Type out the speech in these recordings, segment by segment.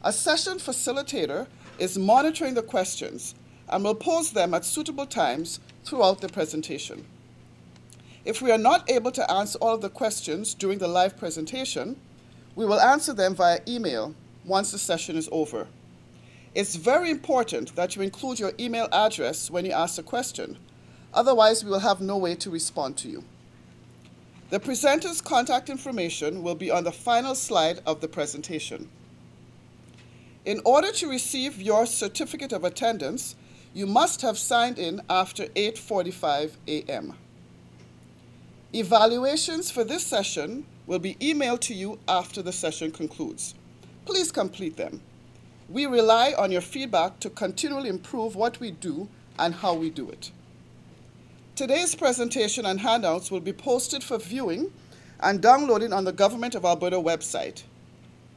A session facilitator is monitoring the questions and will pose them at suitable times throughout the presentation. If we are not able to answer all of the questions during the live presentation, we will answer them via email once the session is over. It's very important that you include your email address when you ask a question. Otherwise, we will have no way to respond to you. The presenter's contact information will be on the final slide of the presentation. In order to receive your certificate of attendance, you must have signed in after 8:45 a.m. Evaluations for this session will be emailed to you after the session concludes. Please complete them. We rely on your feedback to continually improve what we do and how we do it. Today's presentation and handouts will be posted for viewing and downloading on the Government of Alberta website,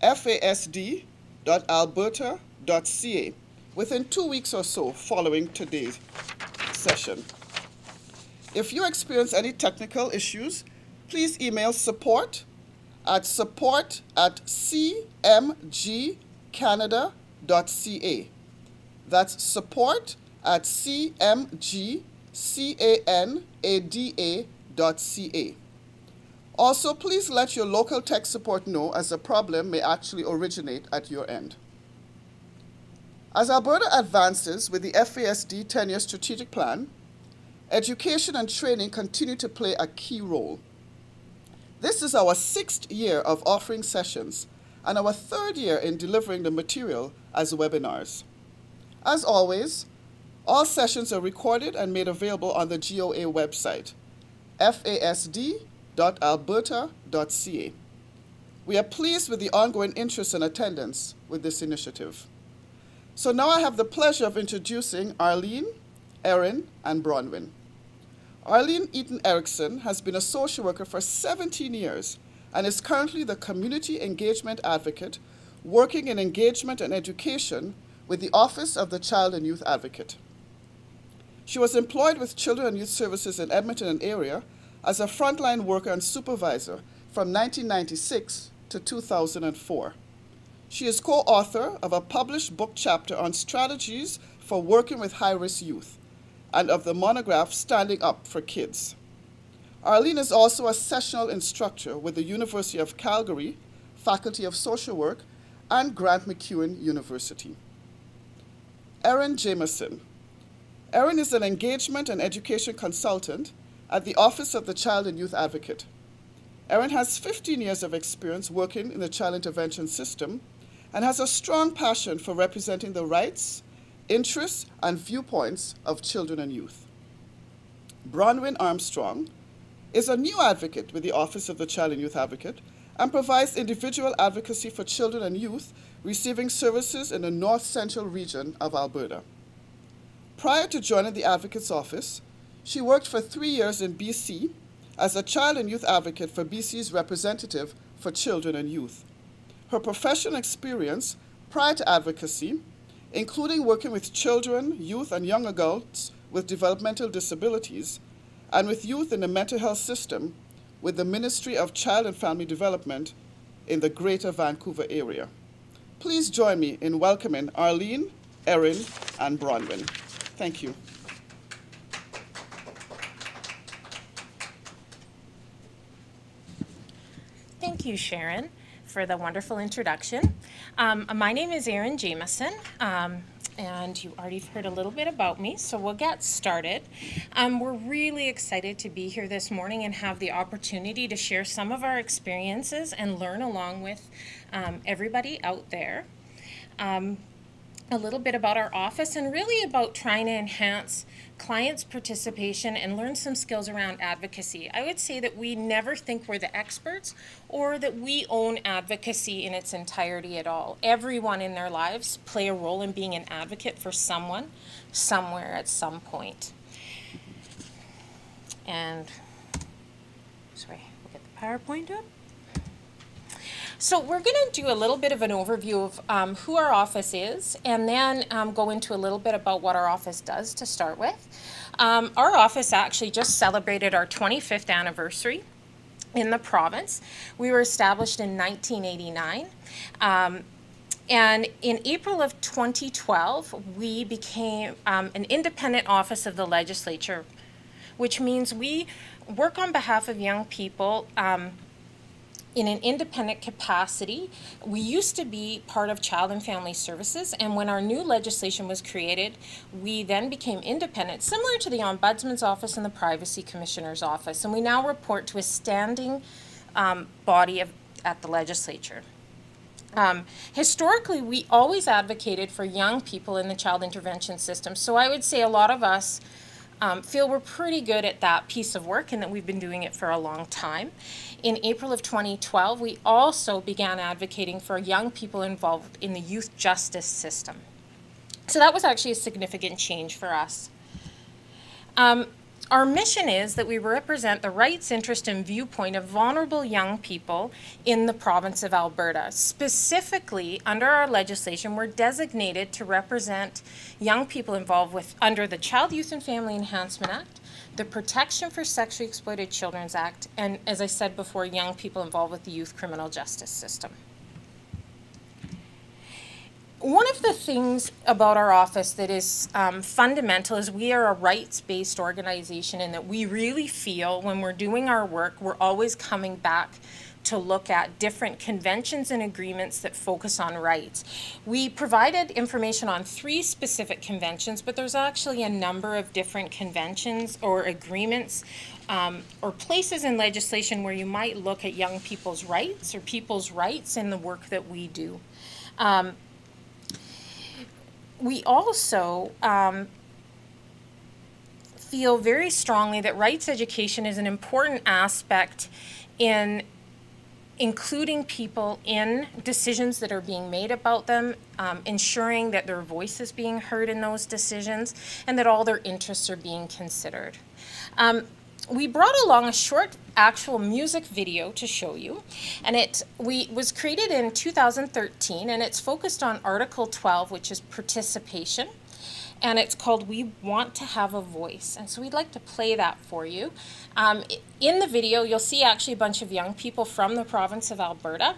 fasd.alberta.ca, within 2 weeks or so following today's session. If you experience any technical issues, please email support@cmgcanada.ca. That's support@cmgcanada.ca. Also, please let your local tech support know, as the problem may actually originate at your end. As Alberta advances with the FASD 10-year strategic plan, education and training continue to play a key role. This is our 6th year of offering sessions and our 3rd year in delivering the material as webinars. As always, all sessions are recorded and made available on the GOA website, fasd.alberta.ca. We are pleased with the ongoing interest and attendance with this initiative. So now I have the pleasure of introducing Arlene, Erin, and Bronwyn. Arlene Eaton-Erickson has been a social worker for 17 years and is currently the Community Engagement Advocate working in engagement and education with the Office of the Child and Youth Advocate. She was employed with Children and Youth Services in Edmonton and area as a frontline worker and supervisor from 1996 to 2004. She is co-author of a published book chapter on strategies for working with high-risk youth and of the monograph Standing Up for Kids. Arlene is also a sessional instructor with the University of Calgary, Faculty of Social Work, and Grant MacEwan University. Erin Jamieson. Erin is an engagement and education consultant at the Office of the Child and Youth Advocate. Erin has 15 years of experience working in the child intervention system and has a strong passion for representing the rights, interests, and viewpoints of children and youth. Bronwyn Armstrong is a new advocate with the Office of the Child and Youth Advocate and provides individual advocacy for children and youth receiving services in the North Central region of Alberta. Prior to joining the Advocate's Office, she worked for 3 years in BC as a child and youth advocate for BC's representative for children and youth. Her professional experience prior to advocacy, including working with children, youth, and young adults with developmental disabilities, and with youth in the mental health system with the Ministry of Child and Family Development in the Greater Vancouver area. Please join me in welcoming Arlene, Erin, and Bronwyn. Thank you. Thank you, Sharon, for the wonderful introduction. My name is Erin Jamieson, and you already heard a little bit about me, so we'll get started. We're really excited to be here this morning and have the opportunity to share some of our experiences and learn along with everybody out there. A little bit about our office and really about trying to enhance clients' participation and learn some skills around advocacy. I would say that we never think we're the experts or that we own advocacy in its entirety at all. Everyone in their lives play a role in being an advocate for someone, somewhere at some point. And, sorry, we'll get the PowerPoint up. So we're going to do a little bit of an overview of who our office is and then go into a little bit about what our office does to start with. Our office actually just celebrated our 25th anniversary in the province. We were established in 1989. And in April of 2012, we became an independent office of the legislature, which means we work on behalf of young people in an independent capacity. We used to be part of Child and Family Services, and when our new legislation was created, we then became independent, similar to the Ombudsman's Office and the Privacy Commissioner's Office, and we now report to a standing body at the legislature. Historically, we always advocated for young people in the child intervention system, so I would say a lot of us feel we're pretty good at that piece of work and that we've been doing it for a long time. In April of 2012, we also began advocating for young people involved in the youth justice system. So that was actually a significant change for us. Our mission is that we represent the rights, interest, and viewpoint of vulnerable young people in the province of Alberta. Specifically, under our legislation, we're designated to represent young people involved under the Child, Youth, and Family Enhancement Act, the Protection for Sexually Exploited Children's Act, and, as I said before, young people involved with the youth criminal justice system. One of the things about our office that is fundamental is we are a rights-based organization, and that we really feel when we're doing our work, we're always coming back to look at different conventions and agreements that focus on rights. We provided information on 3 specific conventions, but there's actually a number of different conventions or agreements or places in legislation where you might look at young people's rights or people's rights in the work that we do. We also feel very strongly that rights education is an important aspect in including people in decisions that are being made about them, ensuring that their voice is being heard in those decisions, and that all their interests are being considered. We brought along a short actual music video to show you, and it was created in 2013, and it's focused on Article 12, which is participation, and it's called We Want to Have a Voice, and so we'd like to play that for you. In the video, you'll see actually a bunch of young people from the province of Alberta.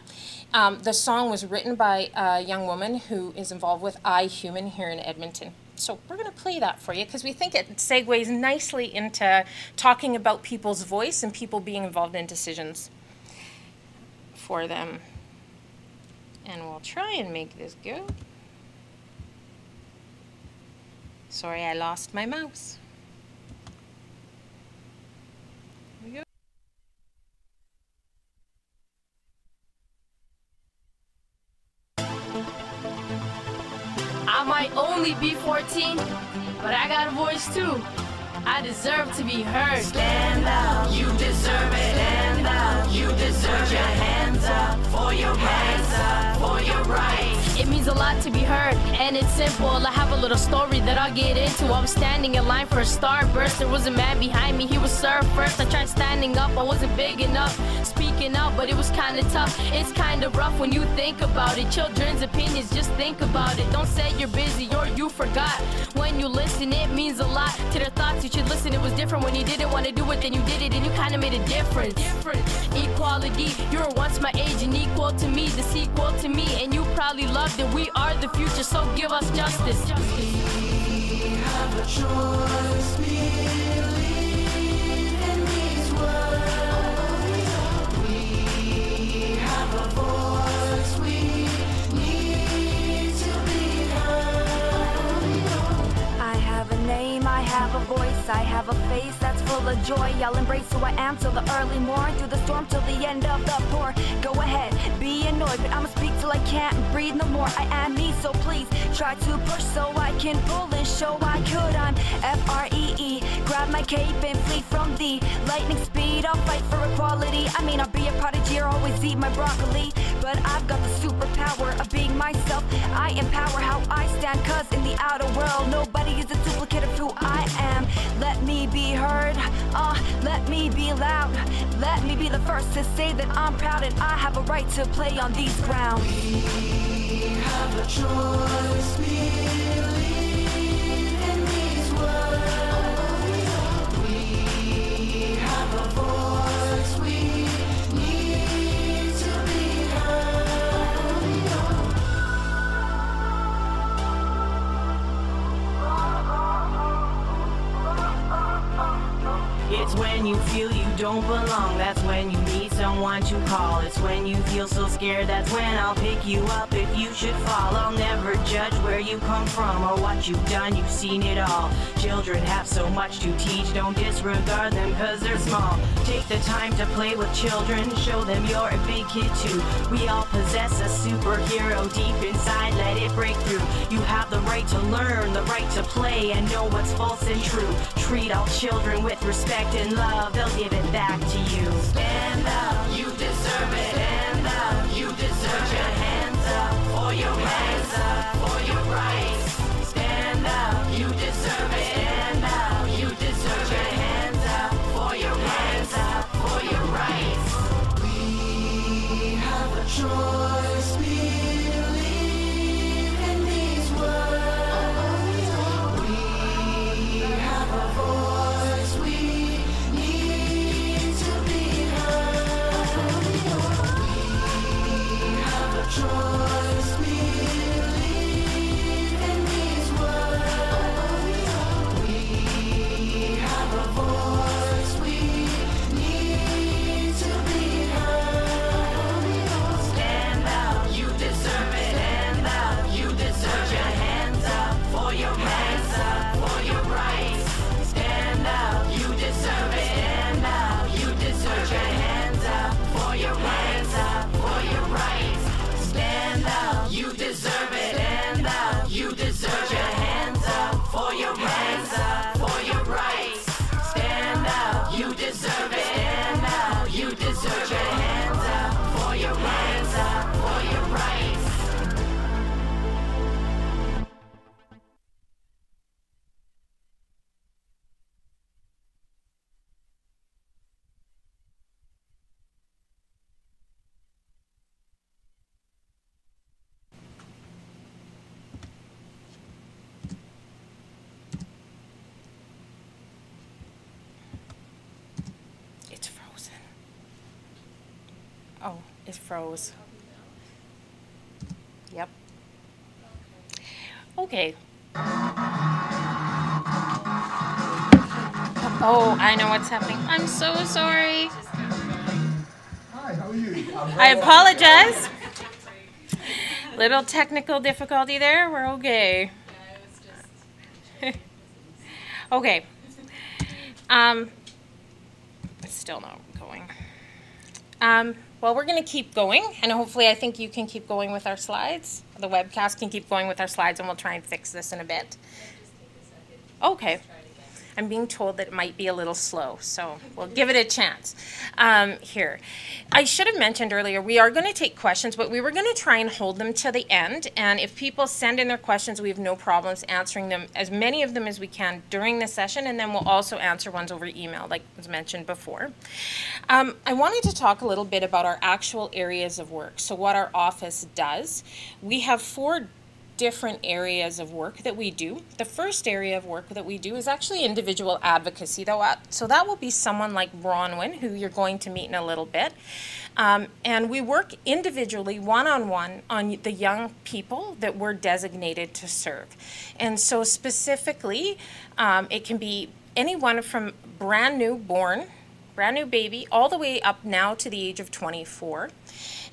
The song was written by a young woman who is involved with iHuman here in Edmonton. So we're going to play that for you because we think it segues nicely into talking about people's voice and people being involved in decisions for them. And we'll try and make this go. Sorry, I lost my mouse. Here we go. I might only be 14, but I got a voice too. I deserve to be heard. Stand up, you deserve it. Stand up, you deserve it. Put your hands up for your rights, for your rights. It means a lot to be heard, and it's simple. I have a little story that I'll get into. I was standing in line for a starburst. There was a man behind me, he was served first. I tried standing up, I wasn't big enough. Speaking out, but it was kinda tough. It's kinda rough when you think about it. Children's opinions, just think about it. Don't say you're busy or you forgot. When you listen, it means a lot to their thoughts. You should listen, it was different when you didn't want to do it, then you did it, and you kinda made a difference. Equality, you were once my age and equal to me, the sequel to me, and you probably loved it. We are the future, so give us justice. We have a choice, believe in these words. We have a voice, we need to be heard. I have a name, I have a voice, I have a face that's full of joy. I'll embrace who I am till the early morn, through the storm till the end of the pour. Go ahead, be annoyed, but I'ma speak till I can't breathe no more. I am me, so please try to push so I can pull and show I could. I'm F-R-E-E, grab my cape and flee from the lightning speed. I'll fight for equality. I mean, I'll be a prodigy or always eat my broccoli, but I've got the superpower of being myself. I empower how I stand, cause in the outer world nobody is a duplicate of who I am. Let me be heard, let me be loud. Let me be the first to say that I'm proud and I have a right to play on these grounds. We have a choice, believe in these words. We have a voice, we need to be heard. when you feel you don't belong. That's when you need someone to call. It's when you feel so scared. That's when I'll pick you up if you should fall. I'll never judge where you come from or what you've done. You've seen it all. Children have so much to teach. Don't disregard them cause they're small. Take the time to play with children. Show them you're a big kid too. We all possess a superhero deep inside. Let it break through. You have the right to learn, the right to play, and know what's false and true. Treat all children with respect and love. They'll give it back to you. Stand up, you deserve it. Stand up, you deserve your hands up for your rights, for your rights. Stand up, you deserve it. Stand up, you deserve your hands up for your rights, for your rights. We have a choice. We believe in these words. We have a voice. We need to be heard. We have a choice. We believe in these words. We have a voice. We need to be heard. Stand up, you deserve it. Stand up, you deserve your hands up for your rights, for your rights. Stand up, you deserve it. Stand up, you deserve your hands up for your rights, for your rights. Stand up, you deserve it. Stand up, you deserve your hands up for your rights, for your rights. Stand up, you deserve it. Stand up, you deserve your hands up for your rights, for your rights. It's frozen. Oh, it froze. Yep. Okay. Oh, I know what's happening. I'm so sorry. Hi, how are you? I apologize. Little technical difficulty there. We're okay. Okay. It's still not going. Well, we're going to keep going, and hopefully I think you can keep going with our slides. The webcast can keep going with our slides, and we'll try and fix this in a bit. Okay. I'm being told that it might be a little slow, so we'll give it a chance. Here. I should have mentioned earlier, we are going to take questions, but we were going to try and hold them to the end, and if people send in their questions, we have no problems answering them, as many of them as we can during the session, and then we'll also answer ones over email, like was mentioned before. I wanted to talk a little bit about our actual areas of work, so what our office does. We have 4 different areas of work that we do. The first area of work that we do is actually individual advocacy, though. So that will be someone like Bronwyn, who you're going to meet in a little bit. And we work individually, one-on-one, on the young people that we're designated to serve. And so specifically, it can be anyone from brand new baby, all the way up now to the age of 24.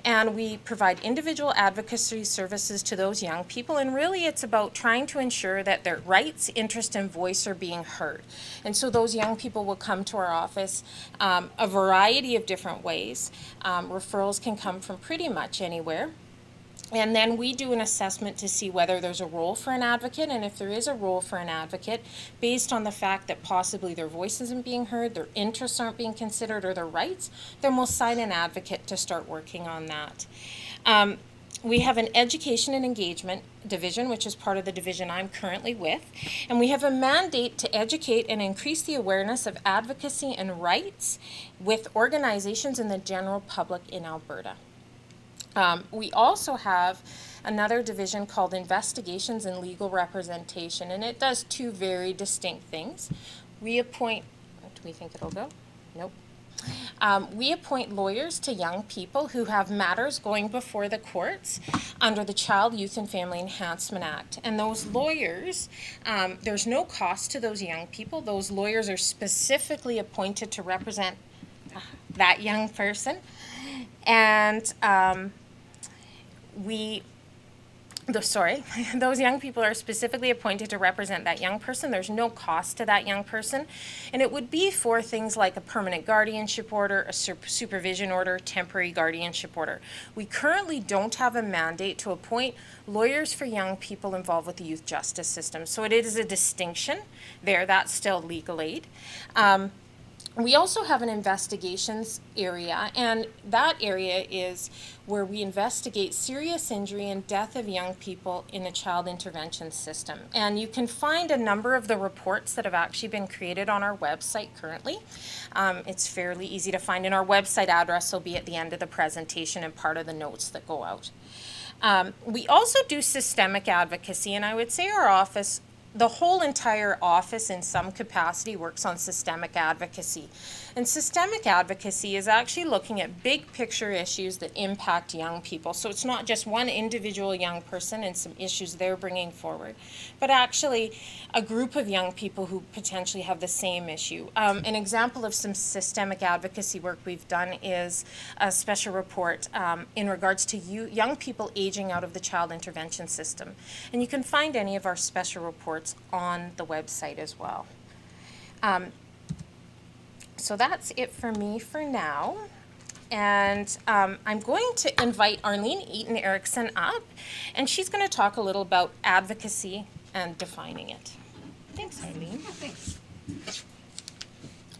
And we provide individual advocacy services to those young people, and really it's about trying to ensure that their rights, interest, and voice are being heard. And so those young people will come to our office a variety of different ways. Referrals can come from pretty much anywhere. And then we do an assessment to see whether there's a role for an advocate, and if there is a role for an advocate, based on the fact that possibly their voice isn't being heard, their interests aren't being considered, or their rights, then we'll sign an advocate to start working on that. We have an education and engagement division, which is part of the division I'm currently with, and we have a mandate to educate and increase the awareness of advocacy and rights with organizations and the general public in Alberta. We also have another division called Investigations and Legal Representation, and it does 2 very distinct things. We appoint, do we think it'll go? Nope. We appoint lawyers to young people who have matters going before the courts under the Child, Youth and Family Enhancement Act. And those lawyers, there's no cost to those young people. Those lawyers are specifically appointed to represent that young person. And those young people are specifically appointed to represent that young person. There's no cost to that young person. And it would be for things like a permanent guardianship order, a supervision order, temporary guardianship order. We currently don't have a mandate to appoint lawyers for young people involved with the youth justice system. So it is a distinction there. That's still legal aid. We also have an investigations area, and that area is where we investigate serious injury and death of young people in the child intervention system. And you can find a number of the reports that have actually been created on our website currently. It's fairly easy to find, and our website address will be at the end of the presentation and part of the notes that go out. We also do systemic advocacy, and I would say our office, the whole entire office in some capacity, works on systemic advocacy. And systemic advocacy is actually looking at big picture issues that impact young people. So it's not just one individual young person and some issues they're bringing forward, but actually a group of young people who potentially have the same issue. An example of some systemic advocacy work we've done is a special report in regards to young people aging out of the child intervention system. And you can find any of our special reports on the website as well. So that's it for me for now. And I'm going to invite Arlene Eaton-Erickson up, and she's going to talk a little about advocacy and defining it. Thanks, Arlene. Thanks.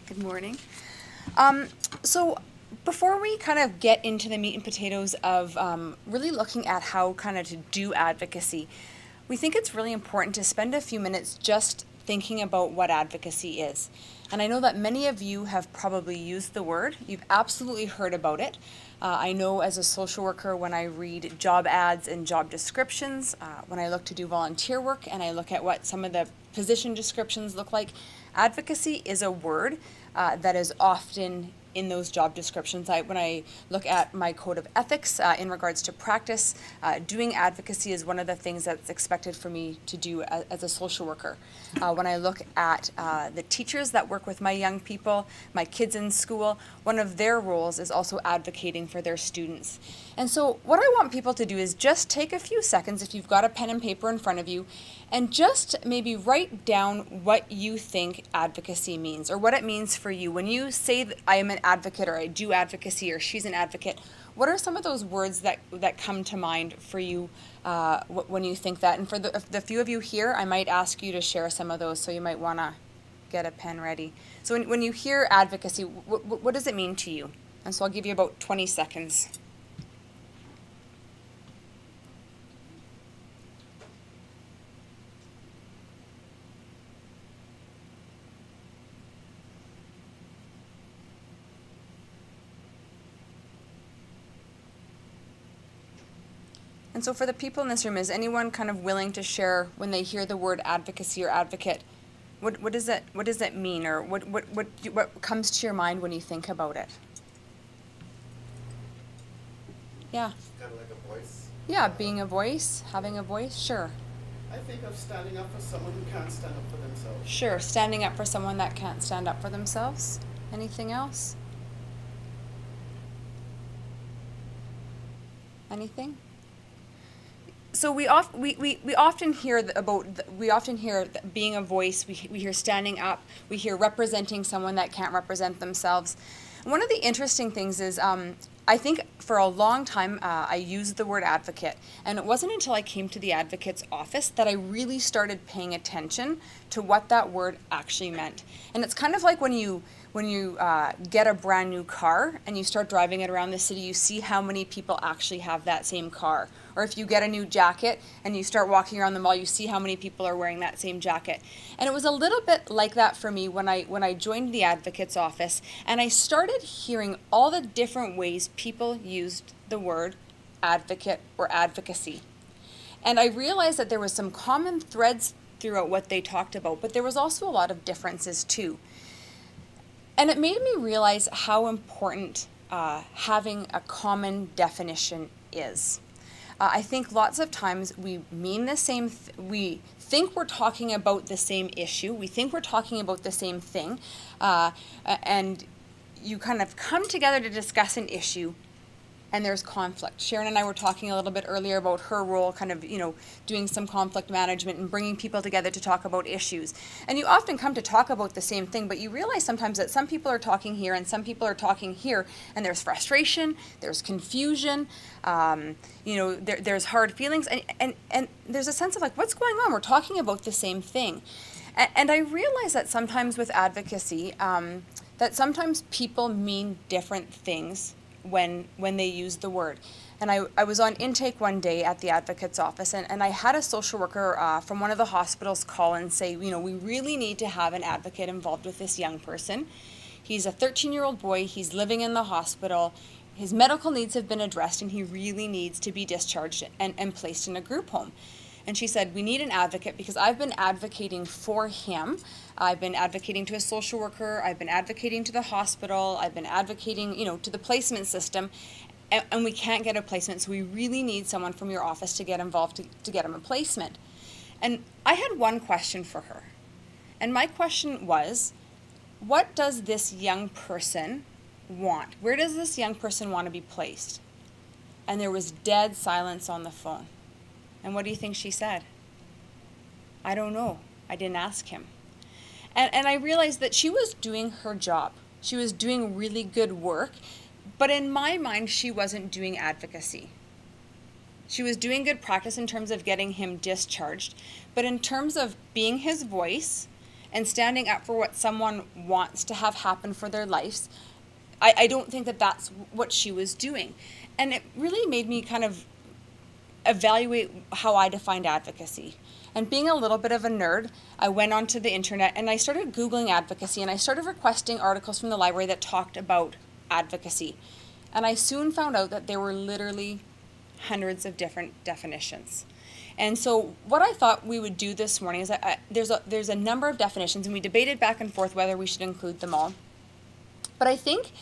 Good morning. So before we kind of get into the meat and potatoes of really looking at how kind of to do advocacy, we think it's really important to spend a few minutes just thinking about what advocacy is. And I know that many of you have probably used the word. You've absolutely heard about it. I know as a social worker, when I read job ads and job descriptions, when I look to do volunteer work and I look at what some of the position descriptions look like, advocacy is a word that is often in those job descriptions. When I look at my code of ethics in regards to practice, doing advocacy is one of the things that's expected for me to do as a social worker. When I look at the teachers that work with my young people, my kids in school, one of their roles is also advocating for their students. And so what I want people to do is just take a few seconds, if you've got a pen and paper in front of you, and just maybe write down what you think advocacy means, or what it means for you. When you say that I am an advocate, or I do advocacy, or she's an advocate, what are some of those words that come to mind for you when you think that? And for the few of you here, I might ask you to share some of those, so you might want to get a pen ready. So when you hear advocacy, what does it mean to you? And so I'll give you about 20 seconds. And so for the people in this room, is anyone kind of willing to share when they hear the word advocacy or advocate? What does that mean, or what comes to your mind when you think about it? Yeah. Kind of like a voice. Yeah, being a voice, having a voice, sure. I think of standing up for someone who can't stand up for themselves. Sure, standing up for someone that can't stand up for themselves. Anything else? Anything? So we often hear being a voice. We hear standing up. We hear representing someone that can't represent themselves. And one of the interesting things is I think for a long time I used the word advocate, and it wasn't until I came to the advocate's office that I really started paying attention to what that word actually meant. And it's kind of like when you get a brand new car and you start driving it around the city, you see how many people actually have that same car. Or if you get a new jacket and you start walking around the mall, you see how many people are wearing that same jacket. And it was a little bit like that for me when I joined the advocate's office, and I started hearing all the different ways people used the word advocate or advocacy. And I realized that there was some common threads throughout what they talked about, but there was also a lot of differences too. And it made me realize how important having a common definition is. I think lots of times we mean the same, we think we're talking about the same issue, we think we're talking about the same thing, and you kind of come together to discuss an issue, and there's conflict. Sharon and I were talking a little bit earlier about her role, kind of, doing some conflict management and bringing people together to talk about issues. And you often come to talk about the same thing, but you realize sometimes that some people are talking here and some people are talking here, and there's frustration, there's confusion, there's hard feelings, and there's a sense of like, what's going on? We're talking about the same thing. And I realize that sometimes with advocacy, that sometimes people mean different things when they use the word. And I was on intake one day at the advocate's office, and I had a social worker from one of the hospitals call and say, we really need to have an advocate involved with this young person. He's a 13-year-old boy, he's living in the hospital, his medical needs have been addressed, and he really needs to be discharged and placed in a group home. And she said, we need an advocate because I've been advocating for him. I've been advocating to a social worker, I've been advocating to the hospital, I've been advocating, to the placement system, and we can't get a placement, so we really need someone from your office to get involved to get him a placement. And I had one question for her. And my question was, what does this young person want? Where does this young person want to be placed? And there was dead silence on the phone. And what do you think she said? I don't know. I didn't ask him. And I realized that she was doing her job. She was doing really good work, but in my mind, she wasn't doing advocacy. She was doing good practice in terms of getting him discharged, but in terms of being his voice and standing up for what someone wants to have happen for their lives, I don't think that that's what she was doing. And it really made me kind of evaluate how I defined advocacy. And being a little bit of a nerd, I went onto the internet and I started Googling advocacy, and I started requesting articles from the library that talked about advocacy. And I soon found out that there were literally hundreds of different definitions. And so what I thought we would do this morning is that there's a number of definitions, and we debated back and forth whether we should include them all. But I think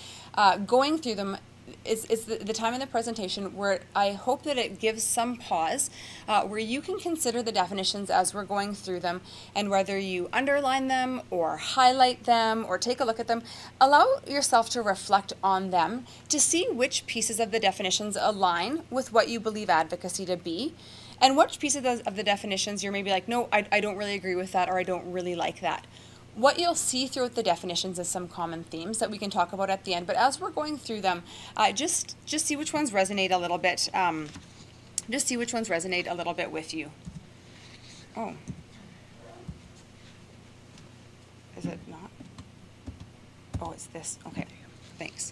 going through them is the time in the presentation where I hope that it gives some pause, where you can consider the definitions as we're going through them, and whether you underline them or highlight them or take a look at them, allow yourself to reflect on them to see which pieces of the definitions align with what you believe advocacy to be, and which pieces of the definitions you're maybe like, no, I don't really agree with that, or I don't really like that. What you'll see throughout the definitions is some common themes that we can talk about at the end. But as we're going through them, just see which ones resonate a little bit. Just see which ones resonate a little bit with you. Oh, is it not? Oh, it's this. Okay, thanks.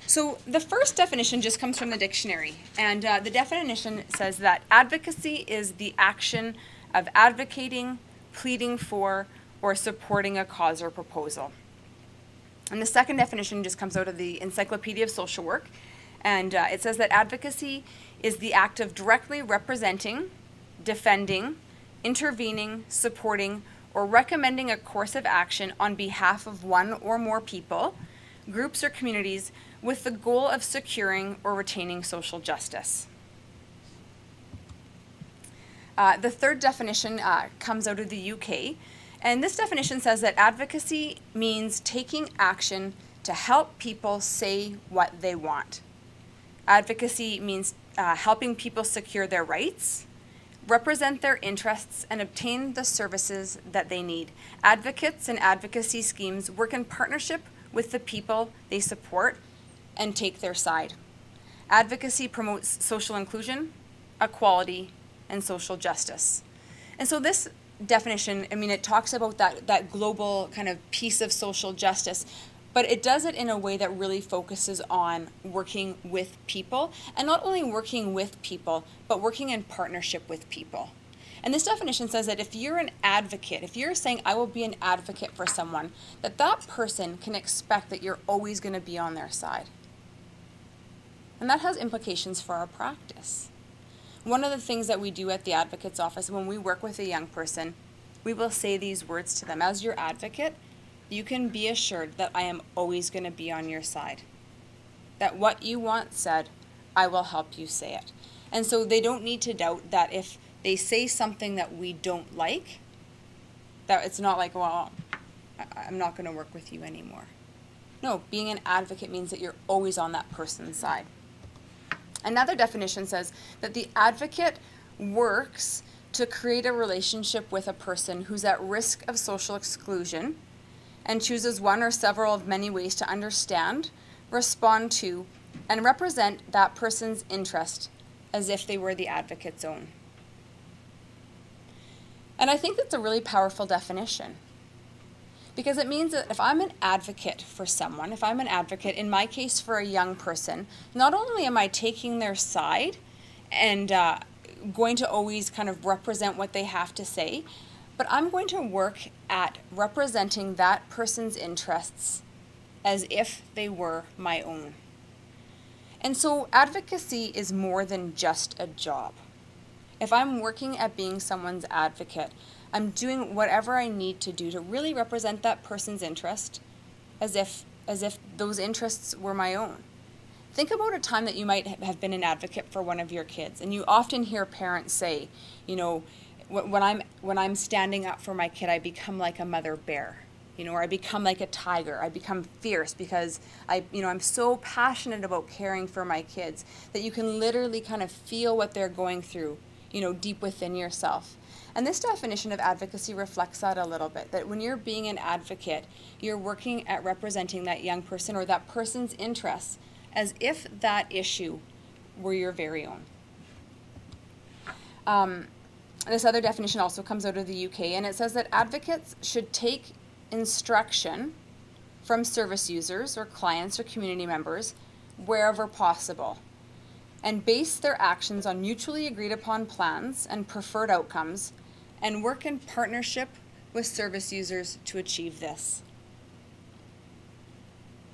So the first definition just comes from the dictionary, and the definition says that advocacy is the action of advocating, pleading for, or supporting a cause or proposal. And the second definition just comes out of the Encyclopedia of Social Work, and it says that advocacy is the act of directly representing, defending, intervening, supporting, or recommending a course of action on behalf of one or more people, groups, or communities with the goal of securing or retaining social justice. The third definition comes out of the UK, and this definition says that advocacy means taking action to help people say what they want. Advocacy means helping people secure their rights, represent their interests, and obtain the services that they need. Advocates and advocacy schemes work in partnership with the people they support and take their side. Advocacy promotes social inclusion, equality, and social justice. And so this definition, it talks about that global kind of piece of social justice, but it does it in a way that really focuses on working with people, and not only working with people, but working in partnership with people. And this definition says that if you're an advocate, if you're saying, I will be an advocate for someone, that person can expect that you're always going to be on their side. And that has implications for our practice. One of the things that we do at the advocate's office when we work with a young person, we will say these words to them. As your advocate, you can be assured that I am always going to be on your side. That what you want said, I will help you say it. And so they don't need to doubt that if they say something that we don't like, that it's not like, well, I'm not going to work with you anymore. No, being an advocate means that you're always on that person's side. Another definition says that the advocate works to create a relationship with a person who's at risk of social exclusion and chooses one or several of many ways to understand, respond to, and represent that person's interest as if they were the advocate's own. And I think that's a really powerful definition, because it means that if I'm an advocate for someone, if I'm an advocate, in my case for a young person, not only am I taking their side and going to always kind of represent what they have to say, but I'm going to work at representing that person's interests as if they were my own. And so advocacy is more than just a job. If I'm working at being someone's advocate, I'm doing whatever I need to do to really represent that person's interest as if those interests were my own. Think about a time that you might have been an advocate for one of your kids, and you often hear parents say, you know, when I'm standing up for my kid, I become like a mother bear, you know, or I become like a tiger. I become fierce because I'm so passionate about caring for my kids that you can literally kind of feel what they're going through, you know, deep within yourself. And this definition of advocacy reflects that a little bit, that when you're being an advocate, you're working at representing that young person or that person's interests as if that issue were your very own. This other definition also comes out of the UK, and it says that advocates should take instruction from service users or clients or community members wherever possible, and base their actions on mutually agreed upon plans and preferred outcomes, and work in partnership with service users to achieve this.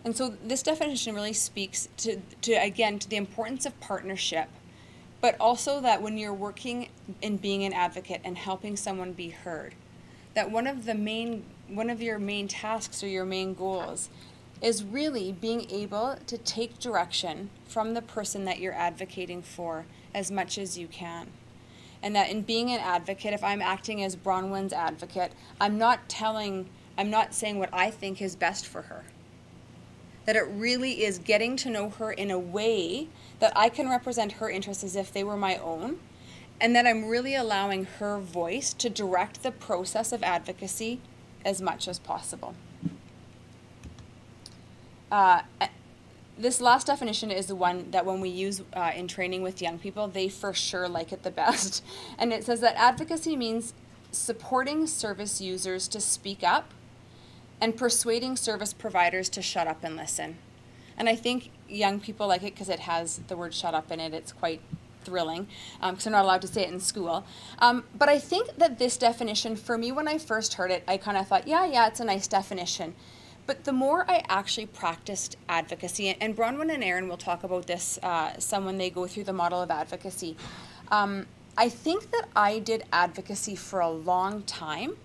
And so this definition really speaks to the importance of partnership, but also that when you're working in being an advocate and helping someone be heard, that one of your main tasks or your main goals is really being able to take direction from the person that you're advocating for as much as you can. And that in being an advocate, if I'm acting as Bronwyn's advocate, I'm not saying what I think is best for her. That it really is getting to know her in a way that I can represent her interests as if they were my own, and that I'm really allowing her voice to direct the process of advocacy as much as possible. This last definition is the one that when we use in training with young people, they for sure like it the best. And it says that advocacy means supporting service users to speak up and persuading service providers to shut up and listen. And I think young people like it because it has the word shut up in it. It's quite thrilling because they're not allowed to say it in school. But I think that this definition, for me, when I first heard it, I kind of thought, yeah, it's a nice definition. But the more I actually practiced advocacy, and Bronwyn and Erin will talk about this some when they go through the model of advocacy, I think that I did advocacy for a long time,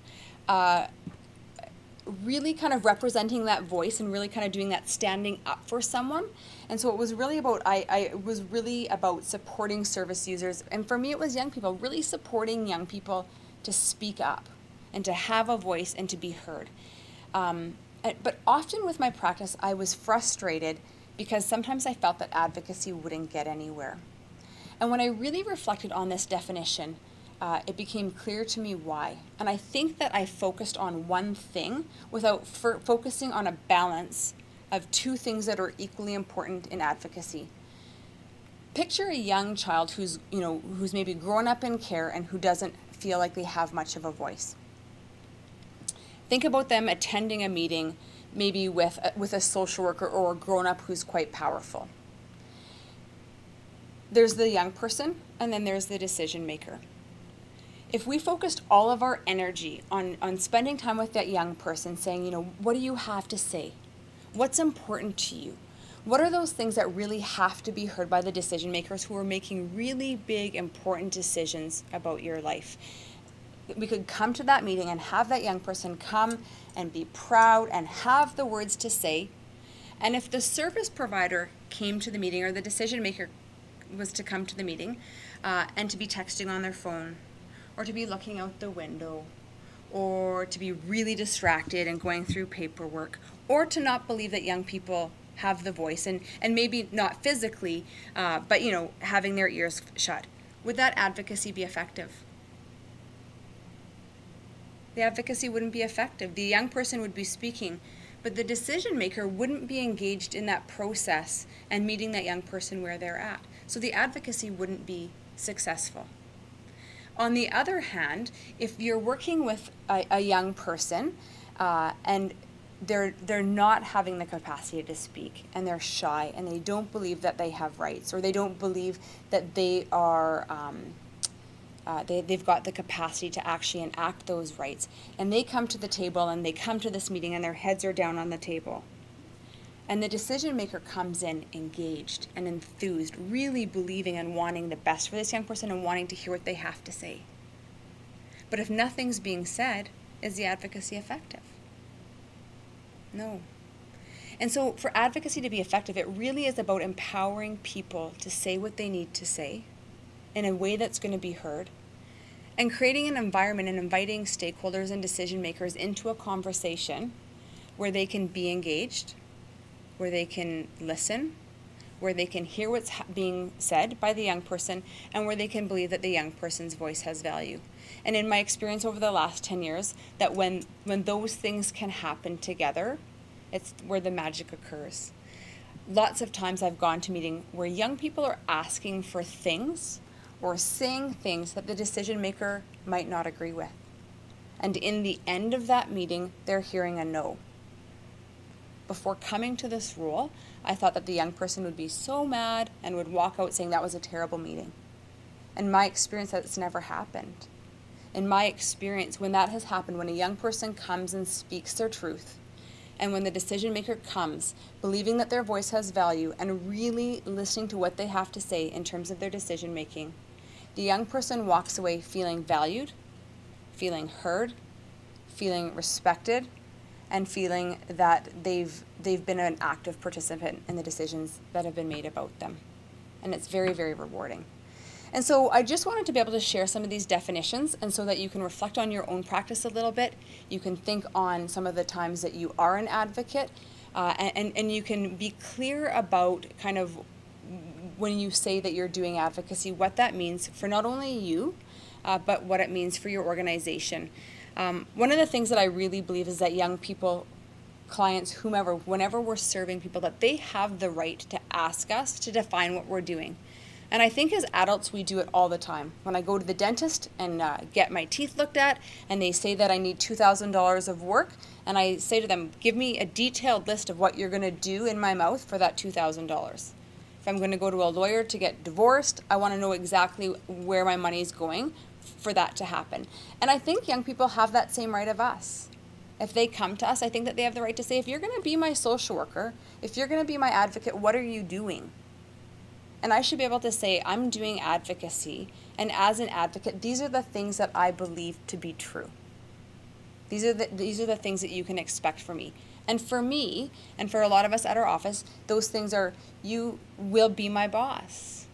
really kind of representing that voice and really kind of doing that standing up for someone. And so it was really about, it was really about supporting service users. And for me, it was young people, really supporting young people to speak up and to have a voice and to be heard. But often with my practice, I was frustrated because sometimes I felt that advocacy wouldn't get anywhere. And when I really reflected on this definition, it became clear to me why. And I think that I focused on one thing without focusing on a balance of two things that are equally important in advocacy. Picture a young child who's maybe grown up in care and who doesn't feel like they have much of a voice. Think about them attending a meeting, maybe with a social worker or a grown-up who's quite powerful. There's the young person, and then there's the decision maker. If we focused all of our energy on spending time with that young person, saying, what do you have to say? What's important to you? What are those things that really have to be heard by the decision makers who are making really big, important decisions about your life? We could come to that meeting and have that young person come and be proud and have the words to say. And if the service provider came to the meeting, or the decision maker was to come to the meeting and to be texting on their phone, or to be looking out the window, or to be really distracted and going through paperwork, or to not believe that young people have the voice, and maybe not physically, but having their ears shut, would that advocacy be effective? The advocacy wouldn't be effective. The young person would be speaking, but the decision maker wouldn't be engaged in that process and meeting that young person where they're at. So the advocacy wouldn't be successful. On the other hand, if you're working with a young person and they're not having the capacity to speak, and they're shy, and they don't believe that they have rights, or they don't believe that they are they've got the capacity to actually enact those rights, and they come to the table and they come to this meeting and their heads are down on the table, and the decision maker comes in engaged and enthused, really believing and wanting the best for this young person and wanting to hear what they have to say. But if nothing's being said, is the advocacy effective? No. And so for advocacy to be effective, it really is about empowering people to say what they need to say in a way that's going to be heard, and creating an environment and inviting stakeholders and decision makers into a conversation where they can be engaged, where they can listen, where they can hear what's being said by the young person, and where they can believe that the young person's voice has value. And in my experience over the last 10 years, that when those things can happen together, it's where the magic occurs. Lots of times I've gone to meetings where young people are asking for things or saying things that the decision maker might not agree with. And in the end of that meeting, they're hearing a no. Before coming to this role, I thought that the young person would be so mad and would walk out saying that was a terrible meeting. In my experience, that's never happened. In my experience, when that has happened, when a young person comes and speaks their truth, and when the decision maker comes, believing that their voice has value and really listening to what they have to say in terms of their decision making, the young person walks away feeling valued, feeling heard, feeling respected, and feeling that they've been an active participant in the decisions that have been made about them. And it's very, very rewarding. And so I just wanted to be able to share some of these definitions, and so that you can reflect on your own practice a little bit. You can think on some of the times that you are an advocate, and you can be clear about kind of when you say that you're doing advocacy, what that means for not only you, but what it means for your organization. One of the things that I really believe is that young people, clients, whomever, whenever we're serving people, that they have the right to ask us to define what we're doing. And I think as adults, we do it all the time. When I go to the dentist and get my teeth looked at, and they say that I need $2,000 of work, and I say to them, give me a detailed list of what you're going to do in my mouth for that $2,000. If I'm going to go to a lawyer to get divorced, I want to know exactly where my money is going for that to happen. And I think young people have that same right of us. If they come to us, I think that they have the right to say, if you're going to be my social worker, if you're going to be my advocate, what are you doing? And I should be able to say, I'm doing advocacy, and as an advocate, these are the things that I believe to be true. These are the things that you can expect from me. And for me, and for a lot of us at our office, those things are, you will be my boss,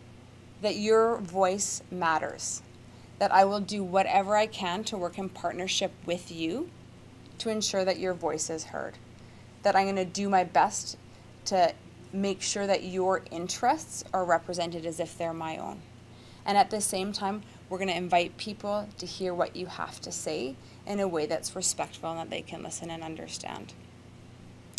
that your voice matters, that I will do whatever I can to work in partnership with you to ensure that your voice is heard, that I'm going to do my best to make sure that your interests are represented as if they're my own. And at the same time, we're going to invite people to hear what you have to say in a way that's respectful and that they can listen and understand.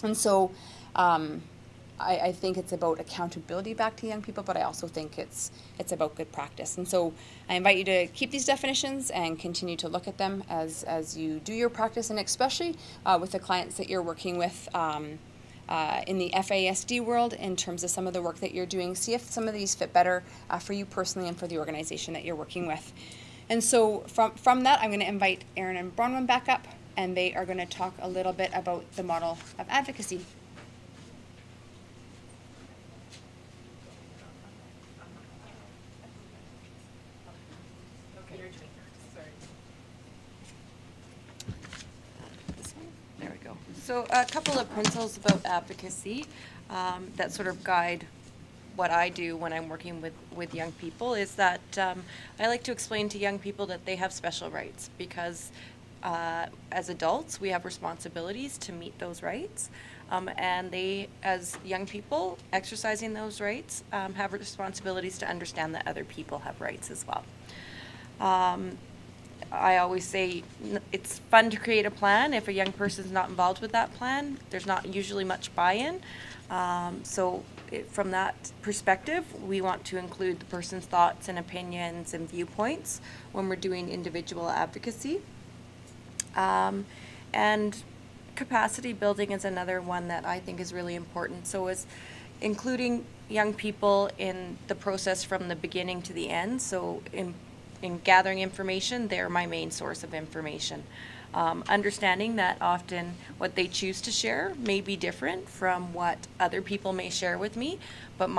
And so I think it's about accountability back to young people, but I also think it's about good practice. And so I invite you to keep these definitions and continue to look at them as you do your practice, and especially with the clients that you're working with in the FASD world in terms of some of the work that you're doing. See if some of these fit better for you personally and for the organization that you're working with. And so from that, I'm going to invite Erin and Bronwyn back up, and they are going to talk a little bit about the model of advocacy. So a couple of principles about advocacy that sort of guide what I do when I'm working with young people is that I like to explain to young people that they have special rights because as adults we have responsibilities to meet those rights, and they, as young people exercising those rights, have responsibilities to understand that other people have rights as well. I always say it's fun to create a plan. If a young person's not involved with that plan, there's not usually much buy-in. From that perspective, we want to include the person's thoughts and opinions and viewpoints when we're doing individual advocacy. And capacity building is another one that I think is really important. So is including young people in the process from the beginning to the end. So in gathering information, they're my main source of information. Understanding that often what they choose to share may be different from what other people may share with me, but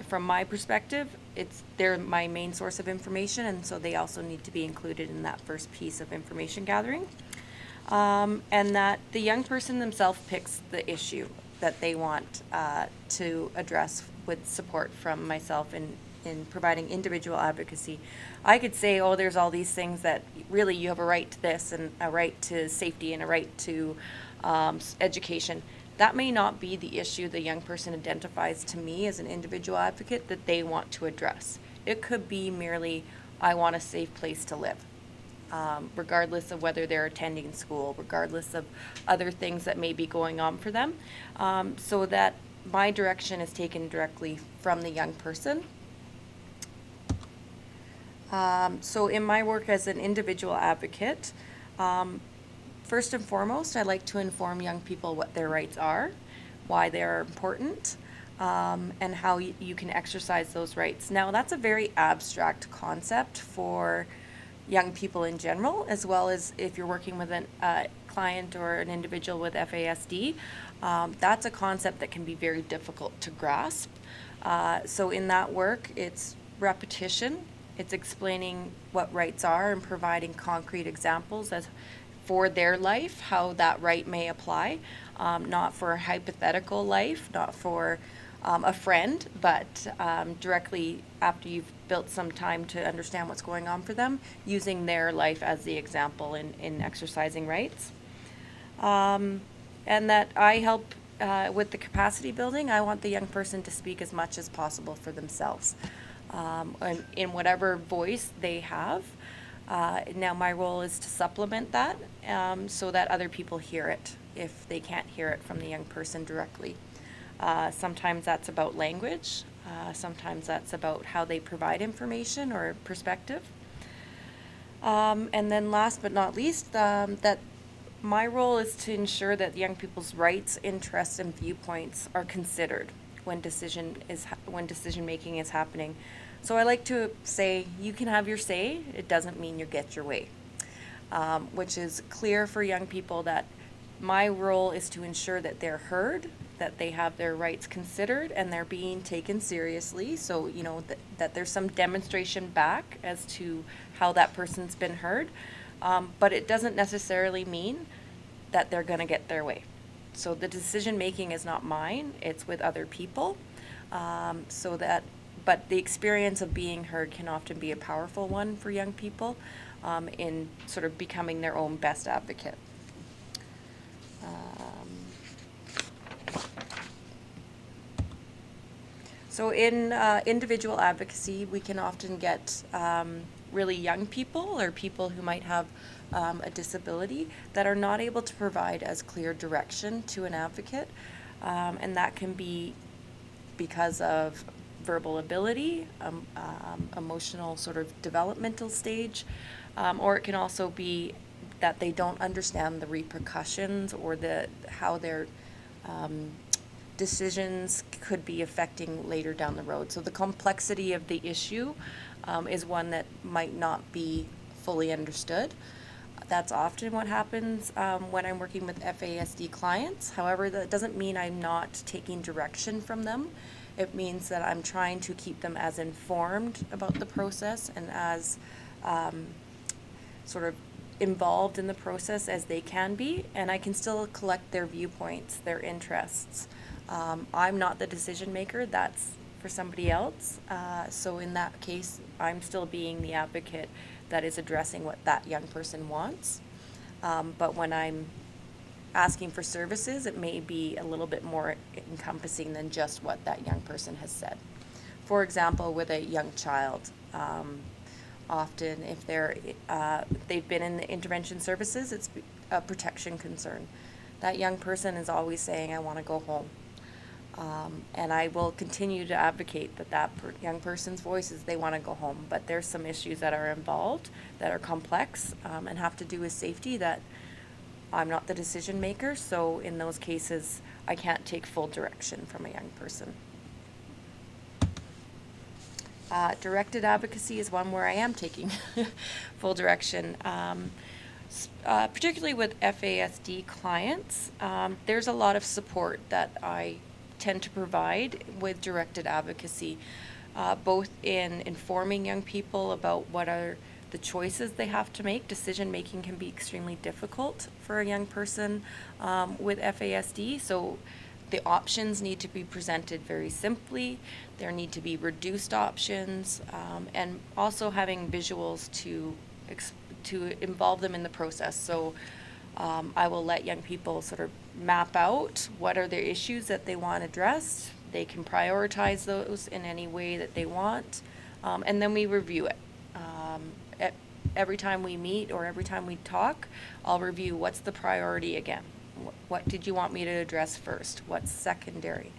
from my perspective, they're my main source of information, and so they also need to be included in that first piece of information gathering. And that the young person themselves picks the issue that they want to address with support from myself in providing individual advocacy. I could say, oh, there's all these things that really you have a right to this and a right to safety and a right to education. That may not be the issue the young person identifies to me as an individual advocate that they want to address. It could be merely, I want a safe place to live, regardless of whether they're attending school, regardless of other things that may be going on for them, so that my direction is taken directly from the young person. So in my work as an individual advocate, first and foremost, I like to inform young people what their rights are, why they're important, and how you can exercise those rights. Now, that's a very abstract concept for young people in general, as well as if you're working with a client or an individual with FASD. That's a concept that can be very difficult to grasp. So in that work, it's repetition. It's explaining what rights are and providing concrete examples as for their life, how that right may apply, not for a hypothetical life, not for a friend, but directly after you've built some time to understand what's going on for them, using their life as the example in exercising rights. And that I help with the capacity building. I want the young person to speak as much as possible for themselves. And in whatever voice they have. Now my role is to supplement that so that other people hear it if they can't hear it from the young person directly. Sometimes that's about language, sometimes that's about how they provide information or perspective. And then last but not least, that my role is to ensure that young people's rights, interests, and viewpoints are considered when decision making is happening. So I like to say, you can have your say, it doesn't mean you get your way, which is clear for young people that my role is to ensure that they're heard, that they have their rights considered, and they're being taken seriously. So, you know, that there's some demonstration back as to how that person's been heard, but it doesn't necessarily mean that they're gonna get their way. So the decision making is not mine, it's with other people. But the experience of being heard can often be a powerful one for young people in sort of becoming their own best advocate. So in individual advocacy, we can often get really young people or people who might have a disability that are not able to provide as clear direction to an advocate, and that can be because of verbal ability, emotional sort of developmental stage, or it can also be that they don't understand the repercussions or how their decisions could be affecting later down the road. So the complexity of the issue is one that might not be fully understood. That's often what happens when I'm working with FASD clients. However, that doesn't mean I'm not taking direction from them. It means that I'm trying to keep them as informed about the process and as sort of involved in the process as they can be, and I can still collect their viewpoints, their interests. I'm not the decision maker, that's for somebody else. So in that case, I'm still being the advocate that is addressing what that young person wants. But when I'm asking for services, it may be a little bit more encompassing than just what that young person has said. For example, with a young child, often if they've been in the intervention services, it's a protection concern. That young person is always saying, I want to go home. And I will continue to advocate that young person's voice is they want to go home, but there's some issues that are involved that are complex and have to do with safety that I'm not the decision maker, so in those cases I can't take full direction from a young person. Directed advocacy is one where I am taking full direction. Particularly with FASD clients, there's a lot of support that I tend to provide with directed advocacy, both in informing young people about what are the choices they have to make. Decision making can be extremely difficult for a young person with FASD, so the options need to be presented very simply. There need to be reduced options, and also having visuals to involve them in the process. So I will let young people sort of map out what are their issues that they want addressed. They can prioritize those in any way that they want, and then we review it. Every time we meet or every time we talk, I'll review what's the priority again. What did you want me to address first? What's secondary?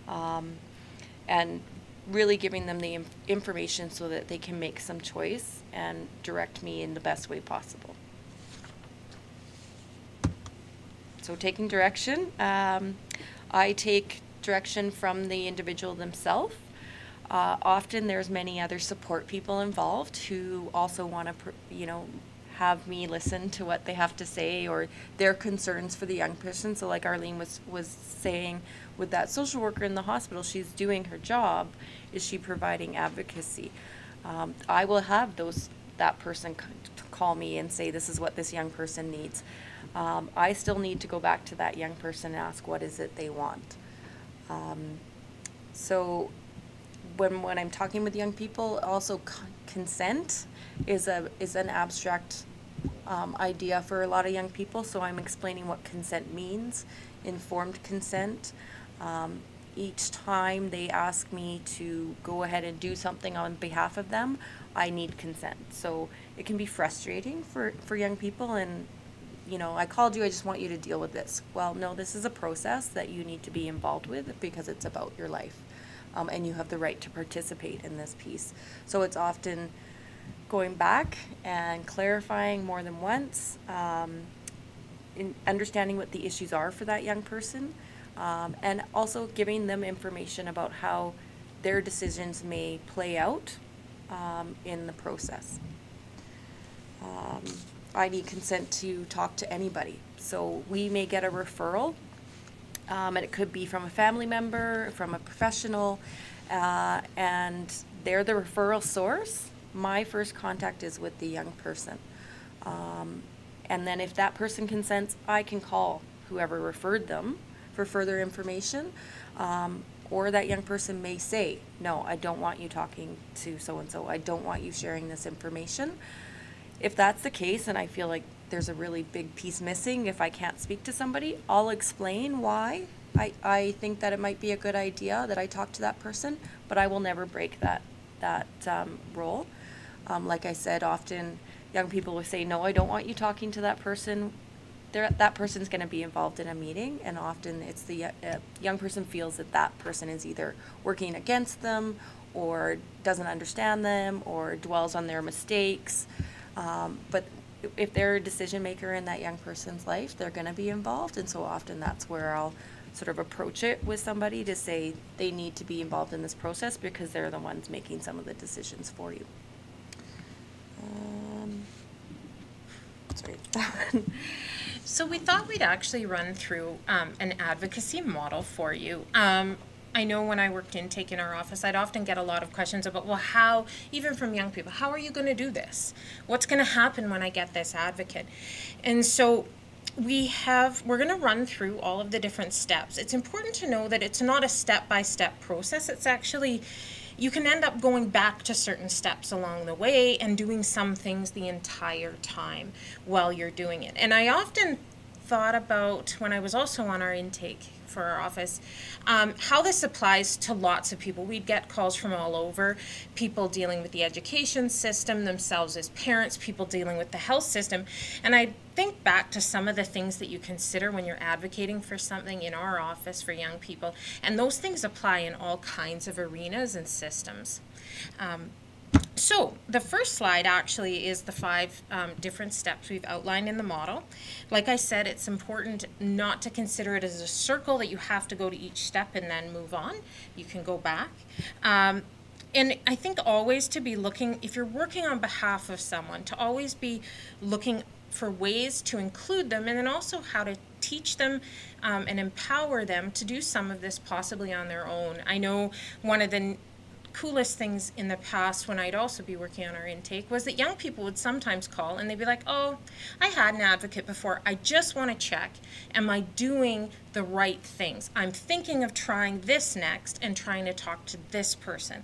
And really giving them the information so that they can make some choice and direct me in the best way possible. So taking direction, I take direction from the individual themselves. Often there's many other support people involved who also want to, have me listen to what they have to say or their concerns for the young person. So like Arlene was saying, with that social worker in the hospital, she's doing her job. Is she providing advocacy? I will have that person call me and say, this is what this young person needs. I still need to go back to that young person and ask what is it they want. So when I'm talking with young people, also consent is an abstract idea for a lot of young people. So I'm explaining what consent means, informed consent. Each time they ask me to go ahead and do something on behalf of them, I need consent. So it can be frustrating for young people, and I called you, I just want you to deal with this. Well, no, this is a process that you need to be involved with because it's about your life. And you have the right to participate in this piece. So it's often going back and clarifying more than once, in understanding what the issues are for that young person, and also giving them information about how their decisions may play out in the process. I need consent to talk to anybody. So we may get a referral, and it could be from a family member, from a professional, and they're the referral source. My first contact is with the young person. And then if that person consents, I can call whoever referred them for further information. Or that young person may say, no, I don't want you talking to so-and-so. I don't want you sharing this information. If that's the case, and I feel like there's a really big piece missing, if I can't speak to somebody, I'll explain why I think that it might be a good idea that I talk to that person, but I will never break that role. Like I said, often young people will say, no, I don't want you talking to that person. That person's going to be involved in a meeting, and often it's the young person feels that person is either working against them or doesn't understand them or dwells on their mistakes. But if they're a decision maker in that young person's life, they're going to be involved, and so often that's where I'll sort of approach it with somebody to say they need to be involved in this process because they're the ones making some of the decisions for you. Sorry. So we thought we'd actually run through an advocacy model for you. I know when I worked intake in our office, I'd often get a lot of questions about, well, how, even from young people, how are you going to do this? What's going to happen when I get this advocate? And so we're going to run through all of the different steps. It's important to know that it's not a step-by-step process. It's actually, you can end up going back to certain steps along the way and doing some things the entire time while you're doing it. And I often thought about, when I was also on our intake for our office, how this applies to lots of people. We'd get calls from all over, people dealing with the education system themselves as parents, people dealing with the health system. And I think back to some of the things that you consider when you're advocating for something in our office for young people. And those things apply in all kinds of arenas and systems. So the first slide actually is the 5 different steps we've outlined in the model. Like I said, it's important not to consider it as a circle that you have to go to each step and then move on. You can go back. And I think always to be looking, if you're working on behalf of someone, to always be looking for ways to include them, and then also how to teach them and empower them to do some of this possibly on their own. I know one of the coolest things in the past when I'd also be working on our intake was that young people would sometimes call and they'd be like, oh, I had an advocate before, I just want to check, am I doing the right things? I'm thinking of trying this next and trying to talk to this person.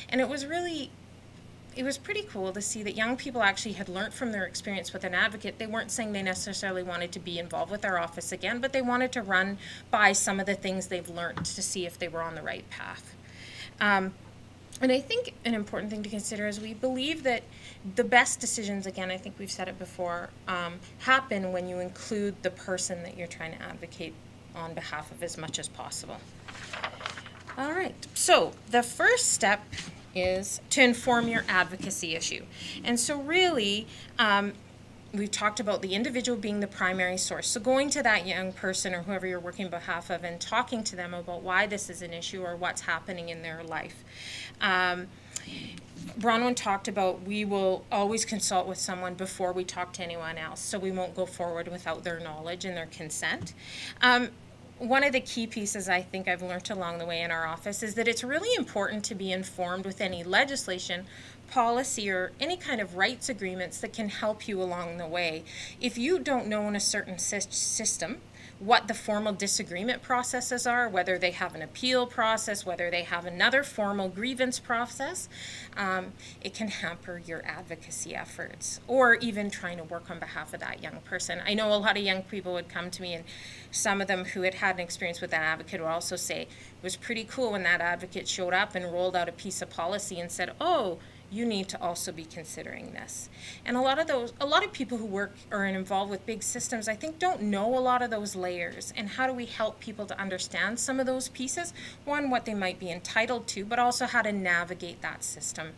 And it was pretty cool to see that young people actually had learned from their experience with an advocate. They weren't saying they necessarily wanted to be involved with our office again, but they wanted to run by some of the things they've learned to see if they were on the right path. And I think an important thing to consider is we believe that the best decisions, again, I think we've said it before, happen when you include the person that you're trying to advocate on behalf of as much as possible. All right, so the first step is to inform your advocacy issue. And so really, we've talked about the individual being the primary source. So going to that young person or whoever you're working on behalf of and talking to them about why this is an issue or what's happening in their life. Bronwyn talked about we will always consult with someone before we talk to anyone else, so we won't go forward without their knowledge and their consent. One of the key pieces I think I've learned along the way in our office is that it's really important to be informed with any legislation, policy, or any kind of rights agreements that can help you along the way. If you don't know in a certain system what the formal disagreement processes are, whether they have an appeal process, whether they have another formal grievance process, it can hamper your advocacy efforts or even trying to work on behalf of that young person. I know a lot of young people would come to me, and some of them who had had an experience with an advocate would also say it was pretty cool when that advocate showed up and rolled out a piece of policy and said, oh, you need to also be considering this. And a lot of people who work or are involved with big systems, I think, don't know a lot of those layers. And how do we help people to understand some of those pieces? One, what they might be entitled to, but also how to navigate that system.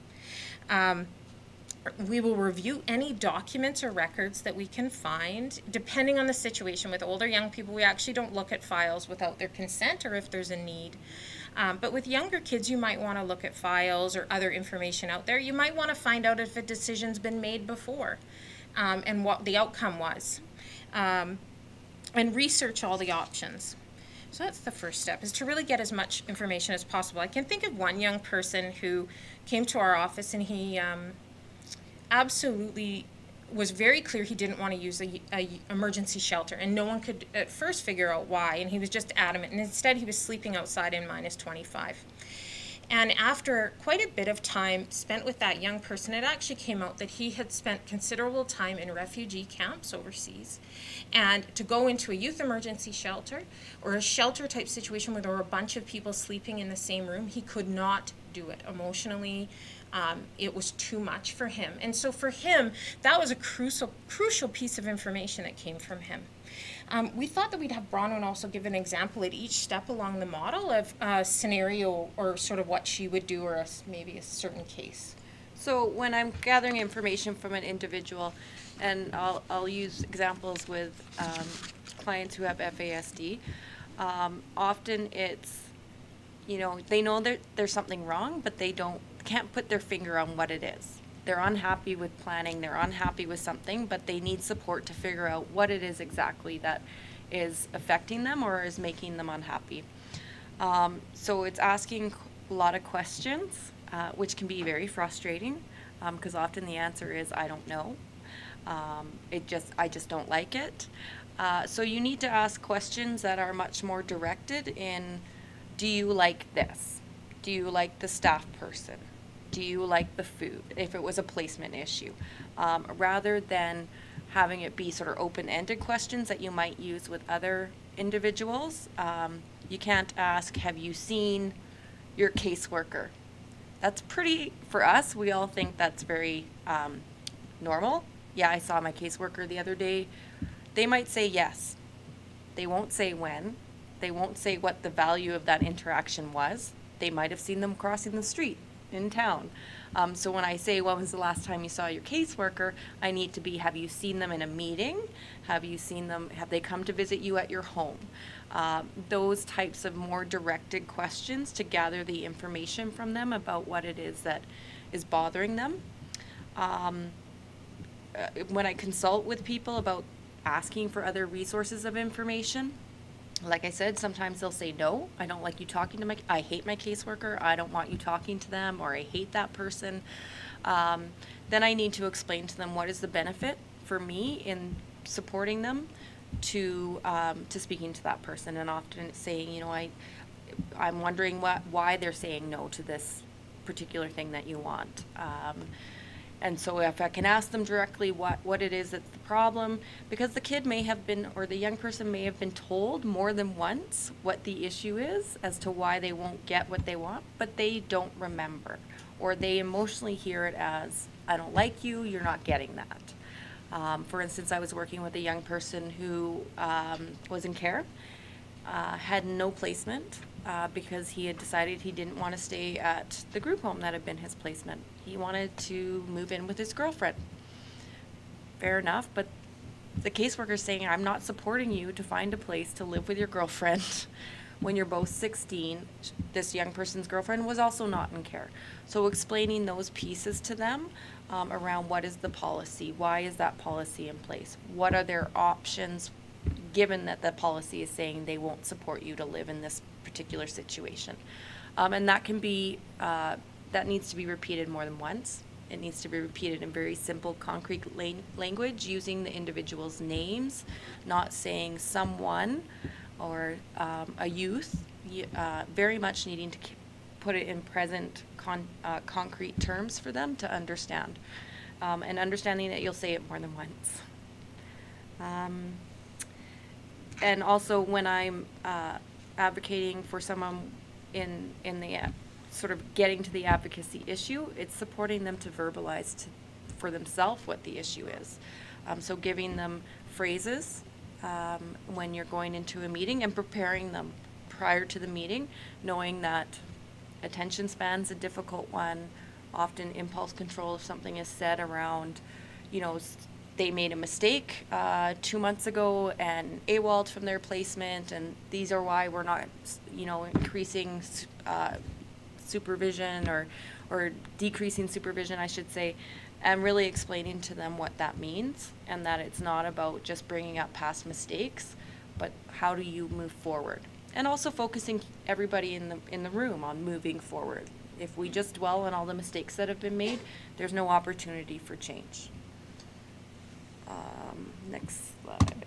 We will review any documents or records that we can find. Depending on the situation, with older young people, we actually don't look at files without their consent or if there's a need. But with younger kids, you might want to look at files or other information out there. You might want to find out if a decision's been made before and what the outcome was. And research all the options. So that's the first step, is to really get as much information as possible. I can think of one young person who came to our office, and he absolutely was very clear he didn't want to use a emergency shelter, and no one could at first figure out why, and he was just adamant, and instead he was sleeping outside in -25. And after quite a bit of time spent with that young person, it actually came out that he had spent considerable time in refugee camps overseas, and to go into a youth emergency shelter or a shelter type situation where there were a bunch of people sleeping in the same room, he could not do it emotionally. It was too much for him. And so for him, that was a crucial piece of information that came from him. We thought that we'd have Bronwyn also give an example at each step along the model of a scenario or sort of what she would do, or maybe a certain case. So when I'm gathering information from an individual, and I'll use examples with clients who have FASD, often it's, they know that there's something wrong, but they can't put their finger on what it is. They're unhappy with planning, they're unhappy with something, but they need support to figure out what it is exactly that is affecting them or is making them unhappy. So it's asking a lot of questions, which can be very frustrating, because often the answer is, I don't know. I just don't like it. So you need to ask questions that are much more directed in, do you like this? Do you like the staff person? Do you like the food, if it was a placement issue? Rather than having it be sort of open-ended questions that you might use with other individuals. You can't ask, have you seen your caseworker? That's pretty, for us, we all think that's very normal. Yeah, I saw my caseworker the other day. They might say yes. They won't say when. They won't say what the value of that interaction was. They might have seen them crossing the street in town. So when I say, when was the last time you saw your caseworker, I need to be, have you seen them in a meeting? Have you seen them, have they come to visit you at your home? Those types of more directed questions to gather the information from them about what it is that is bothering them. When I consult with people about asking for other resources of information, like I said, sometimes they'll say, no, I don't like you talking to I hate my caseworker, I don't want you talking to them, or I hate that person. Then I need to explain to them what is the benefit for me in supporting them to speaking to that person, and often saying, you know, I'm wondering why they're saying no to this particular thing that you want. And so if I can ask them directly what it is that's the problem, because the kid may have been, or the young person may have been told more than once what the issue is as to why they won't get what they want, but they don't remember, or they emotionally hear it as, I don't like you, you're not getting that. For instance, I was working with a young person who was in care, had no placement, because he had decided he didn't want to stay at the group home that had been his placement. He wanted to move in with his girlfriend. Fair enough, but the caseworker is saying, I'm not supporting you to find a place to live with your girlfriend when you're both 16. This young person's girlfriend was also not in care. So explaining those pieces to them around what is the policy, why is that policy in place, what are their options, given that the policy is saying they won't support you to live in this particular situation. And that can be, that needs to be repeated more than once. It needs to be repeated in very simple, concrete language, using the individual's names, not saying someone or a youth, very much needing to put it in present concrete terms for them to understand. And understanding that you'll say it more than once. And also when I'm advocating for someone in the sort of getting to the advocacy issue, it's supporting them to verbalize for themselves what the issue is. So giving them phrases when you're going into a meeting, and preparing them prior to the meeting, knowing that attention span's a difficult one. Often impulse control, if something is said around, you know, they made a mistake 2 months ago and AWOL'd from their placement, and these are why we're not, you know, increasing supervision or decreasing supervision, I should say, and really explaining to them what that means, and that it's not about just bringing up past mistakes, but how do you move forward, and also focusing everybody in the room on moving forward. If we just dwell on all the mistakes that have been made, there's no opportunity for change. Next slide.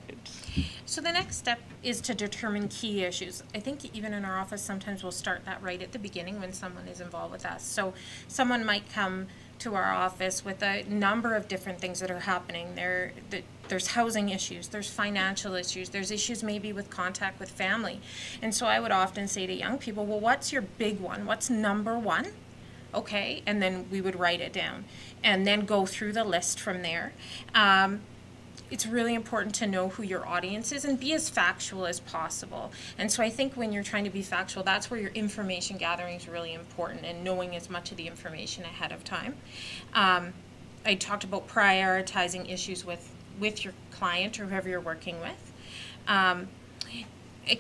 So the next step is to determine key issues. I think even in our office, sometimes we'll start that right at the beginning when someone is involved with us. So someone might come to our office with a number of different things that are happening. There's housing issues, there's financial issues, there's issues maybe with contact with family. And so I would often say to young people, well, what's your big one? What's number one? Okay, and then we would write it down and then go through the list from there. It's really important to know who your audience is and be as factual as possible. And so I think when you're trying to be factual, that's where your information gathering is really important, and knowing as much of the information ahead of time. I talked about prioritizing issues with your client or whoever you're working with. A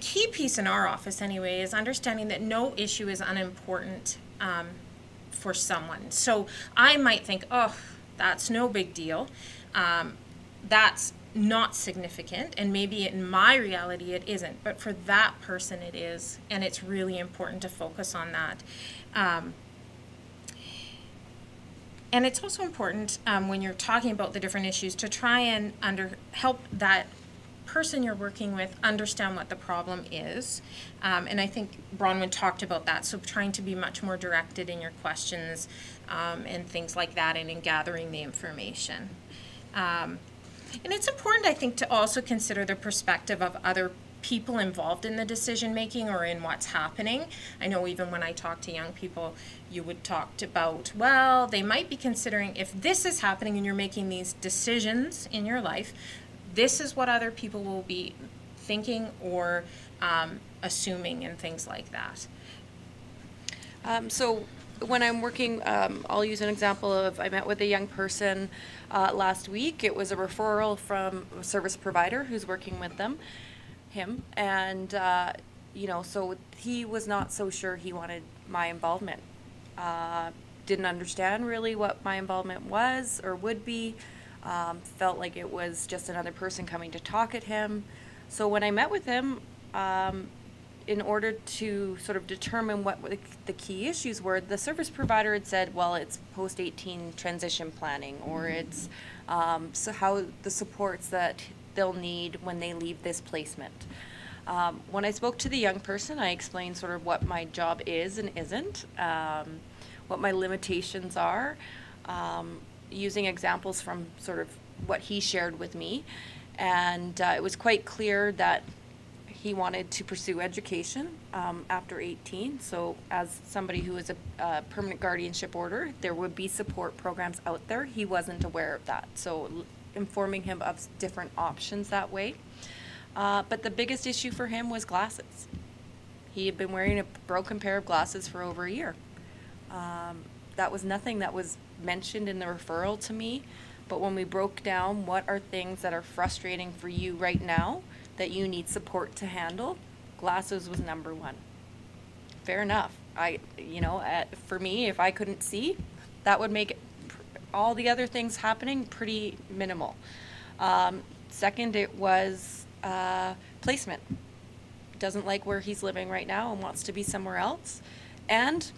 key piece in our office anyway is understanding that no issue is unimportant for someone. So I might think, oh, that's no big deal. That's not significant, and maybe in my reality it isn't, but for that person it is, and it's really important to focus on that. And it's also important when you're talking about the different issues to try and help that person you're working with understand what the problem is. And I think Bronwyn talked about that, so trying to be much more directed in your questions and things like that, and in gathering the information. And it's important, I think, to also consider the perspective of other people involved in the decision making or in what's happening. I know even when I talk to young people, you would talk about, well, they might be considering, if this is happening and you're making these decisions in your life, this is what other people will be thinking or assuming, and things like that. So when I'm working, I'll use an example of, I met with a young person last week. It was a referral from a service provider who's working with him, and you know, so he was not so sure he wanted my involvement. Didn't understand really what my involvement was or would be. Felt like it was just another person coming to talk at him. So when I met with him, in order to sort of determine what the key issues were, the service provider had said, well, it's post-18 transition planning, or it's so how the supports that they'll need when they leave this placement. When I spoke to the young person, I explained sort of what my job is and isn't, what my limitations are, using examples from sort of what he shared with me. And it was quite clear that he wanted to pursue education after 18. So as somebody who is a permanent guardianship order, there would be support programs out there. He wasn't aware of that. So informing him of different options that way. But the biggest issue for him was glasses. He had been wearing a broken pair of glasses for over a year. That was nothing that was mentioned in the referral to me, but when we broke down what are things that are frustrating for you right now that you need support to handle, glasses was number one. Fair enough. For me, if I couldn't see, that would make all the other things happening pretty minimal. Second, it was placement. Doesn't like where he's living right now and wants to be somewhere else. And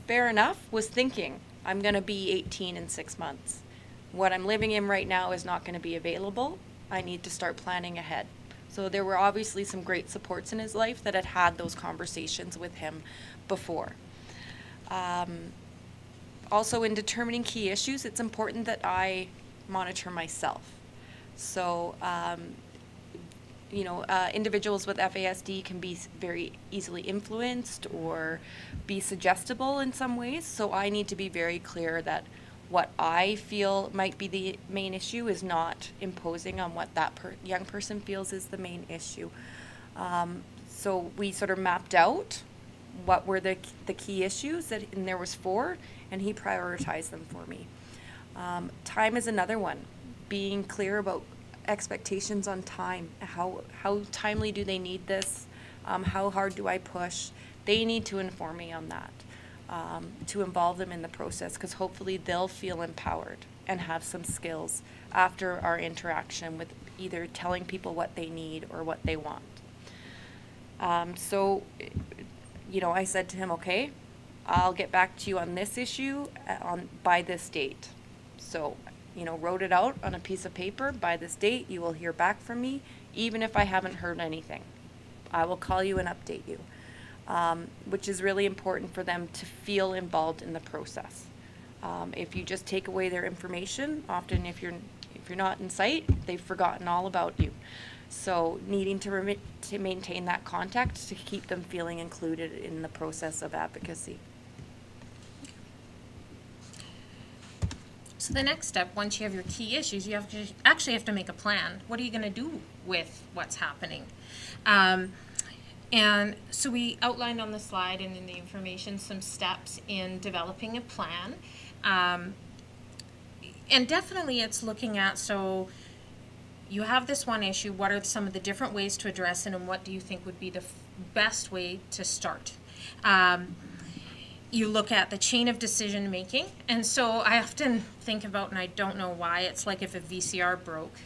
fair enough, was thinking, I'm going to be 18 in 6 months. What I'm living in right now is not going to be available. I need to start planning ahead. So there were obviously some great supports in his life that had those conversations with him before. Also, in determining key issues, it's important that I monitor myself. So, individuals with FASD can be very easily influenced or be suggestible in some ways. So I need to be very clear that what I feel might be the main issue is not imposing on what that young person feels is the main issue. So we sort of mapped out what were the key issues, and there was 4, and he prioritized them for me. Time is another one. Being clear about expectations on time. How timely do they need this? How hard do I push? They need to inform me on that, to involve them in the process, because hopefully they'll feel empowered and have some skills after our interaction with either telling people what they need or what they want. I said to him, okay, I'll get back to you on this issue by this date. So, wrote it out on a piece of paper. By this date, you will hear back from me, even if I haven't heard anything. I will call you and update you, which is really important for them to feel involved in the process. If you just take away their information, often if you're not in sight, they've forgotten all about you. So needing to maintain that contact to keep them feeling included in the process of advocacy. So the next step, once you have your key issues, you actually have to make a plan. What are you going to do with what's happening? And so we outlined on the slide and in the information some steps in developing a plan. And definitely it's looking at, so you have this one issue, what are some of the different ways to address it, and what do you think would be the best way to start? You look at the chain of decision making, and so I often think about, and I don't know why, it's like if a VCR broke,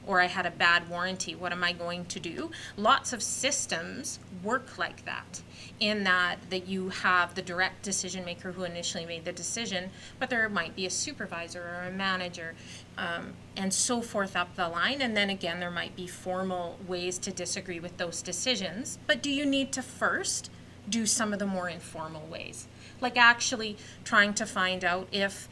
or I had a bad warranty. What am I going to do? Lots of systems work like that, in that you have the direct decision maker who initially made the decision, but there might be a supervisor or a manager, and so forth up the line. And then again, there might be formal ways to disagree with those decisions. But do you need to first do some of the more informal ways? Like actually trying to find out if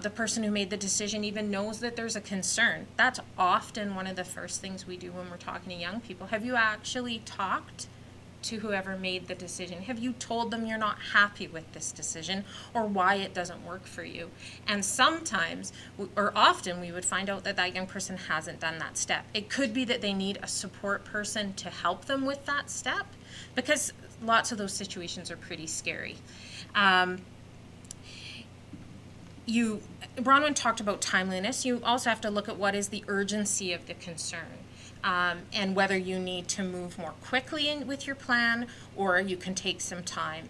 the person who made the decision even knows that there's a concern. That's often one of the first things we do when we're talking to young people. Have you actually talked to whoever made the decision? Have you told them you're not happy with this decision or why it doesn't work for you? And sometimes, or often, we would find out that that young person hasn't done that step. It could be that they need a support person to help them with that step, because lots of those situations are pretty scary. Bronwyn talked about timeliness. You also have to look at what is the urgency of the concern, and whether you need to move more quickly with your plan or you can take some time.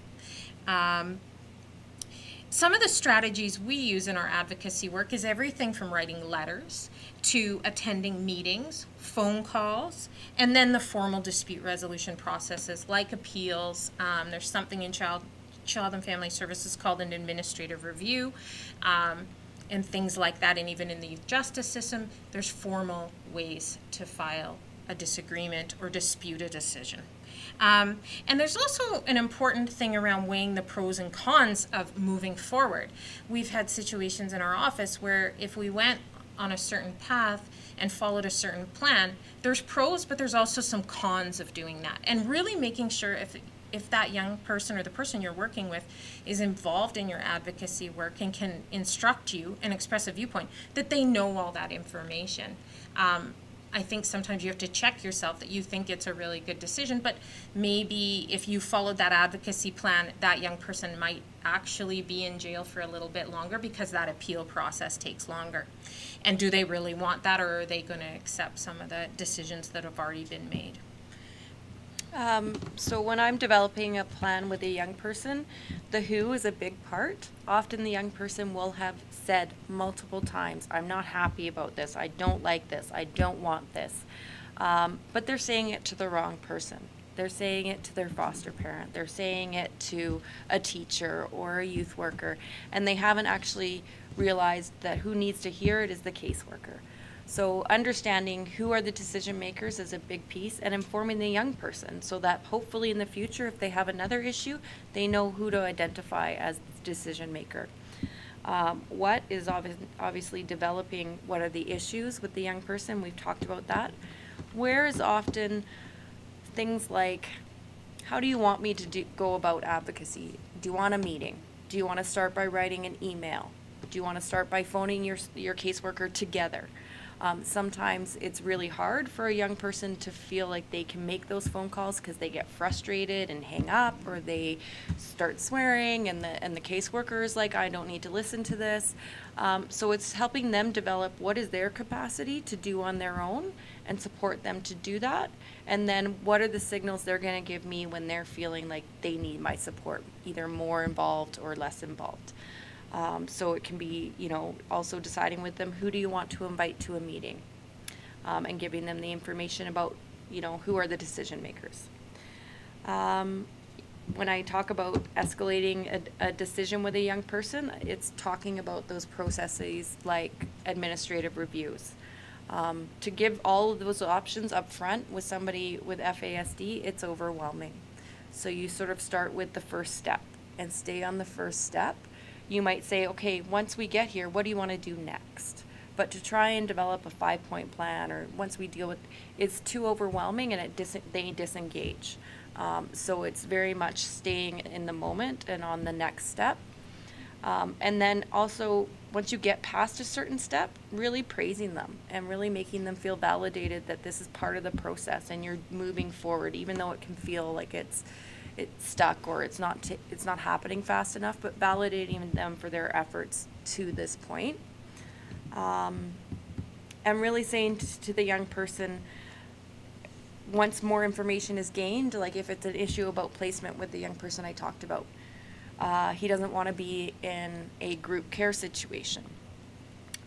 Some of the strategies we use in our advocacy work is everything from writing letters to attending meetings, phone calls, and then the formal dispute resolution processes like appeals. There's something in Child and Family Services called an administrative review, and things like that. And even in the youth justice system, there's formal ways to file a disagreement or dispute a decision. And there's also an important thing around weighing the pros and cons of moving forward. We've had situations in our office where if we went on a certain path and followed a certain plan, there's pros, but there's also some cons of doing that. And really making sure if that young person or the person you're working with is involved in your advocacy work and can instruct you and express a viewpoint, that they know all that information. I think sometimes you have to check yourself that you think it's a really good decision, but maybe if you followed that advocacy plan, that young person might actually be in jail for a little bit longer because that appeal process takes longer. And do they really want that, or are they going to accept some of the decisions that have already been made? So when I'm developing a plan with a young person, the who is a big part. Often the young person will have said multiple times, I'm not happy about this, I don't like this, I don't want this. But they're saying it to the wrong person. They're saying it to their foster parent. They're saying it to a teacher or a youth worker. And they haven't actually realized that who needs to hear it is the caseworker. So understanding who are the decision makers is a big piece, and informing the young person so that hopefully in the future, if they have another issue, they know who to identify as the decision maker. What is obviously developing what are the issues with the young person. We've talked about that. Where is often things like, how do you want me to go about advocacy? Do you want a meeting? Do you want to start by writing an email? Do you want to start by phoning your caseworker together? Sometimes it's really hard for a young person to feel like they can make those phone calls because they get frustrated and hang up, or they start swearing and the caseworker is like, I don't need to listen to this. So it's helping them develop what is their capacity to do on their own and support them to do that. And then what are the signals they're going to give me when they're feeling like they need my support, either more involved or less involved. So it can be, also deciding with them, who do you want to invite to a meeting, and giving them the information about, who are the decision makers. When I talk about escalating a decision with a young person, it's talking about those processes like administrative reviews. To give all of those options up front with somebody with FASD, it's overwhelming. So you sort of start with the first step and stay on the first step. You might say, okay, once we get here, what do you want to do next? But to try and develop a 5-point plan, or once we deal with, it's too overwhelming and they disengage. So it's very much staying in the moment and on the next step. And then also, once you get past a certain step, really praising them and really making them feel validated that this is part of the process and you're moving forward, even though it can feel like it's stuck or it's not happening fast enough, but validating them for their efforts to this point. And really saying to the young person, once more information is gained, like if it's an issue about placement with the young person I talked about, he doesn't want to be in a group care situation.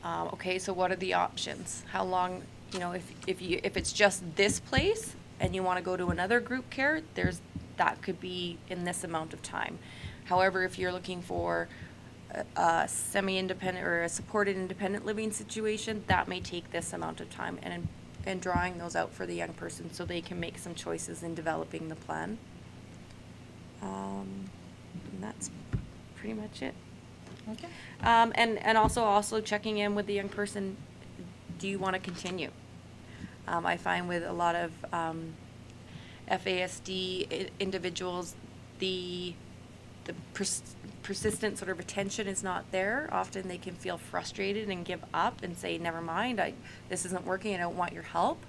Okay, so what are the options? How long if it's just this place and you want to go to another group care, that could be in this amount of time. However, if you're looking for a semi-independent or a supported independent living situation, that may take this amount of time, and drawing those out for the young person so they can make some choices in developing the plan. And that's pretty much it. Okay. And also checking in with the young person, do you want to continue? I find with a lot of FASD individuals, the persistent sort of attention is not there. Often they can feel frustrated and give up and say, never mind, this isn't working, I don't want your help.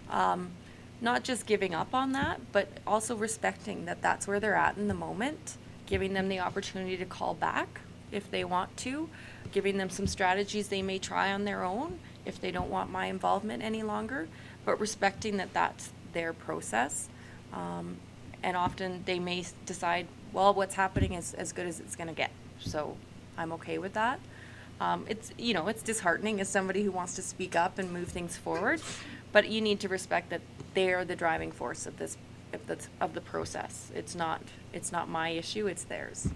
Not just giving up on that, but also respecting that that's where they're at in the moment, giving them the opportunity to call back if they want to, giving them some strategies they may try on their own if they don't want my involvement any longer, but respecting that that's their process. And often they may decide, well, what's happening is as good as it's going to get. So I'm okay with that. It's disheartening as somebody who wants to speak up and move things forward, but you need to respect that they are the driving force of the process. It's not my issue, it's theirs.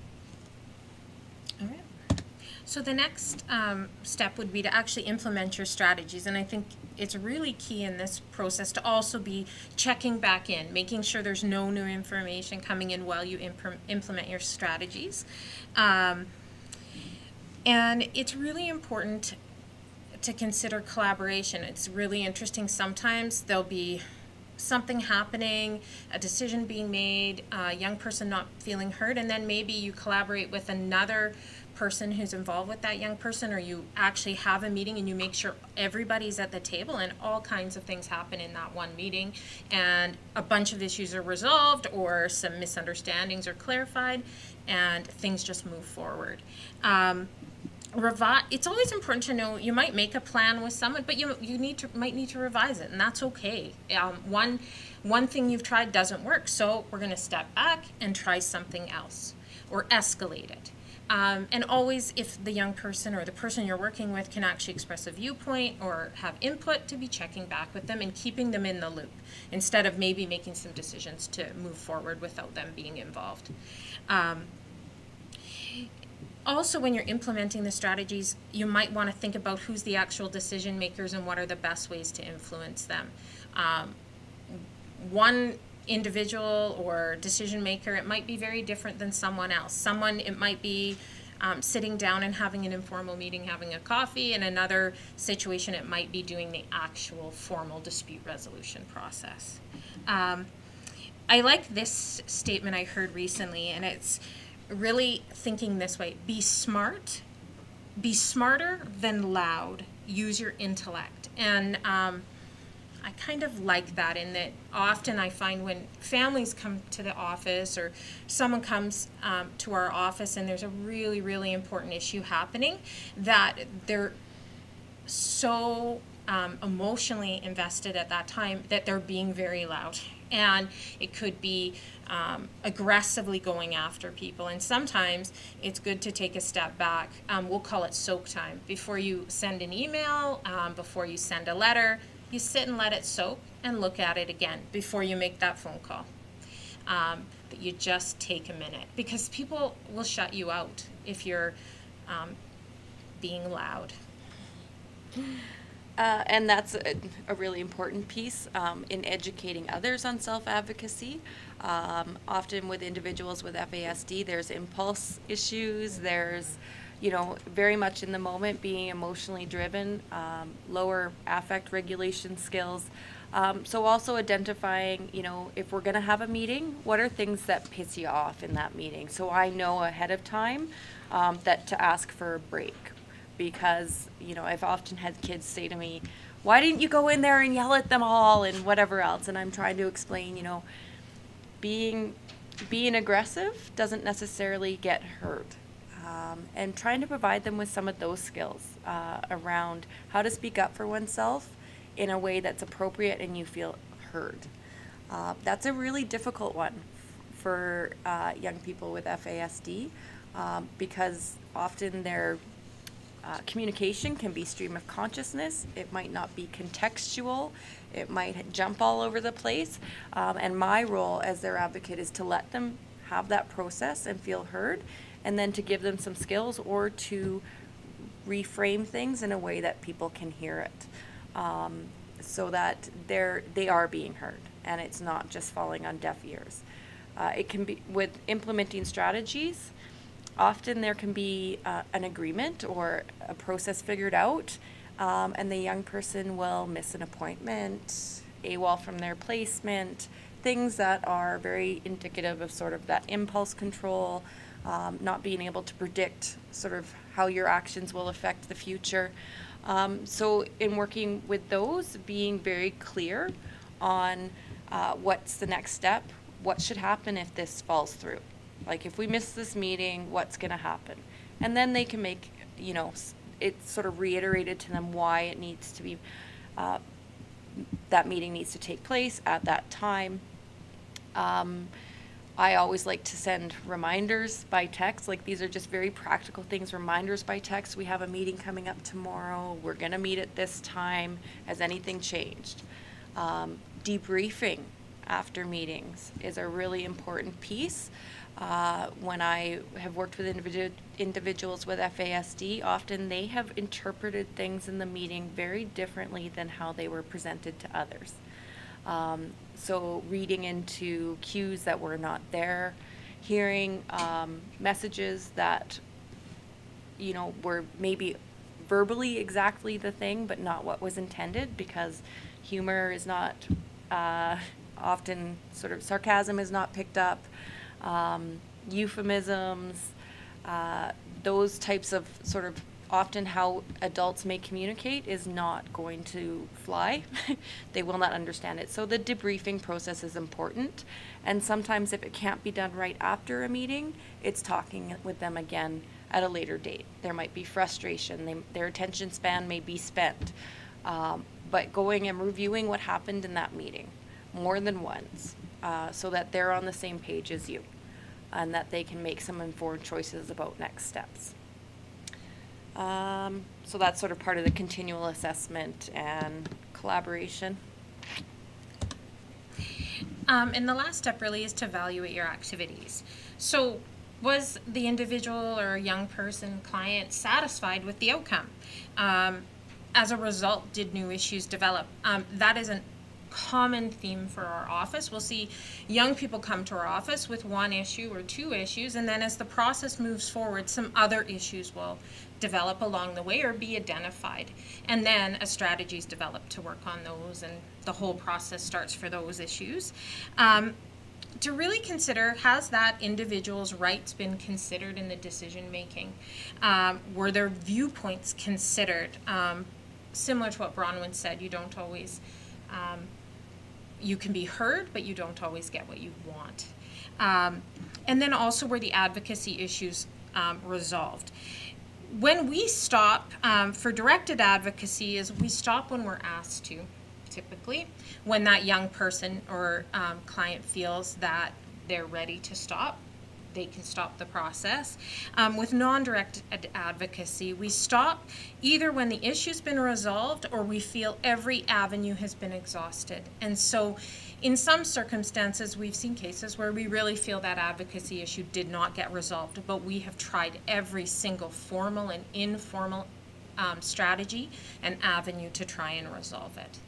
All right. So the next step would be to actually implement your strategies, and I think it's really key in this process to also be checking back in, making sure there's no new information coming in while you implement your strategies. And it's really important to consider collaboration. It's really interesting. Sometimes there'll be something happening, a decision being made, a young person not feeling heard, and then maybe you collaborate with another person who's involved with that young person, or you actually have a meeting and you make sure everybody's at the table, and all kinds of things happen in that one meeting, and a bunch of issues are resolved or some misunderstandings are clarified, and things just move forward. It's always important to know you might make a plan with someone, but you might need to revise it, and that's okay. One thing you've tried doesn't work, so we're going to step back and try something else or escalate it. And always, if the young person or the person you're working with can actually express a viewpoint or have input, to be checking back with them and keeping them in the loop instead of maybe making some decisions to move forward without them being involved. Also, when you're implementing the strategies, you might want to think about who's the actual decision makers and what are the best ways to influence them. One individual or decision maker, it might be very different than someone else. It might be sitting down and having an informal meeting, having a coffee. In another situation, it might be doing the actual formal dispute resolution process. I like this statement I heard recently, and it's really thinking this way: be smart, be smarter than loud, use your intellect. And I kind of like that, in that often I find when families come to the office, or someone comes to our office and there's a really, really important issue happening, that they're so emotionally invested at that time that they're being very loud. And it could be aggressively going after people. And sometimes it's good to take a step back. We'll call it soak time. Before you send an email, before you send a letter, you sit and let it soak and look at it again before you make that phone call. But you just take a minute, because people will shut you out if you're being loud. And that's a really important piece in educating others on self-advocacy. Often with individuals with FASD, there's impulse issues, there's very much in the moment, being emotionally driven, lower affect regulation skills. So also identifying, if we're going to have a meeting, what are things that piss you off in that meeting? So I know ahead of time that to ask for a break. Because, I've often had kids say to me, why didn't you go in there and yell at them all and whatever else? And I'm trying to explain, being aggressive doesn't necessarily get heard. And trying to provide them with some of those skills around how to speak up for oneself in a way that's appropriate and you feel heard. That's a really difficult one for young people with FASD because often they're communication can be stream of consciousness. It might not be contextual. It might jump all over the place. And my role as their advocate is to let them have that process and feel heard, and then to give them some skills or to reframe things in a way that people can hear it, so that they are being heard and it's not just falling on deaf ears. It can be with implementing strategies. Often there can be an agreement or a process figured out, and the young person will miss an appointment, AWOL from their placement, things that are very indicative of sort of that impulse control, not being able to predict sort of how your actions will affect the future. So in working with those, being very clear on what's the next step, what should happen if this falls through. Like if we miss this meeting, what's going to happen? And then they can make, you know, it's sort of reiterated to them why it needs to be, that meeting needs to take place at that time. I always like to send reminders by text. Like these are just very practical things, reminders by text. We have a meeting coming up tomorrow. We're going to meet at this time. Has anything changed? Debriefing after meetings is a really important piece. When I have worked with individuals with FASD, often they have interpreted things in the meeting very differently than how they were presented to others. So reading into cues that were not there, hearing messages that, you know, were maybe verbally exactly the thing, but not what was intended, because humor is not often, sort of sarcasm is not picked up, euphemisms, those types of sort of often how adults may communicate is not going to fly. They will not understand it. So the debriefing process is important. And sometimes if it can't be done right after a meeting, it's talking with them again at a later date. There might be frustration. Their attention span may be spent. But going and reviewing what happened in that meeting more than once, so that they're on the same page as you and that they can make some informed choices about next steps. So that's sort of part of the continual assessment and collaboration. And the last step really is to evaluate your activities. So was the individual or young person, client, satisfied with the outcome? As a result, did new issues develop? That is a common theme for our office. We'll see young people come to our office with one issue or two issues, and then as the process moves forward, some other issues will develop along the way or be identified. And then a strategy is developed to work on those, and the whole process starts for those issues. To really consider, has that individual's rights been considered in the decision making? Were their viewpoints considered? Similar to what Bronwyn said, you don't always, you can be heard, but you don't always get what you want. And then also were the advocacy issues resolved? When we stop for directed advocacy is we stop when we're asked to, typically, when that young person or client feels that they're ready to stop. They can stop the process. With non-directed advocacy, we stop either when the issue's been resolved or we feel every avenue has been exhausted. And so in some circumstances, we've seen cases where we really feel that advocacy issue did not get resolved, but we have tried every single formal and informal strategy and avenue to try and resolve it.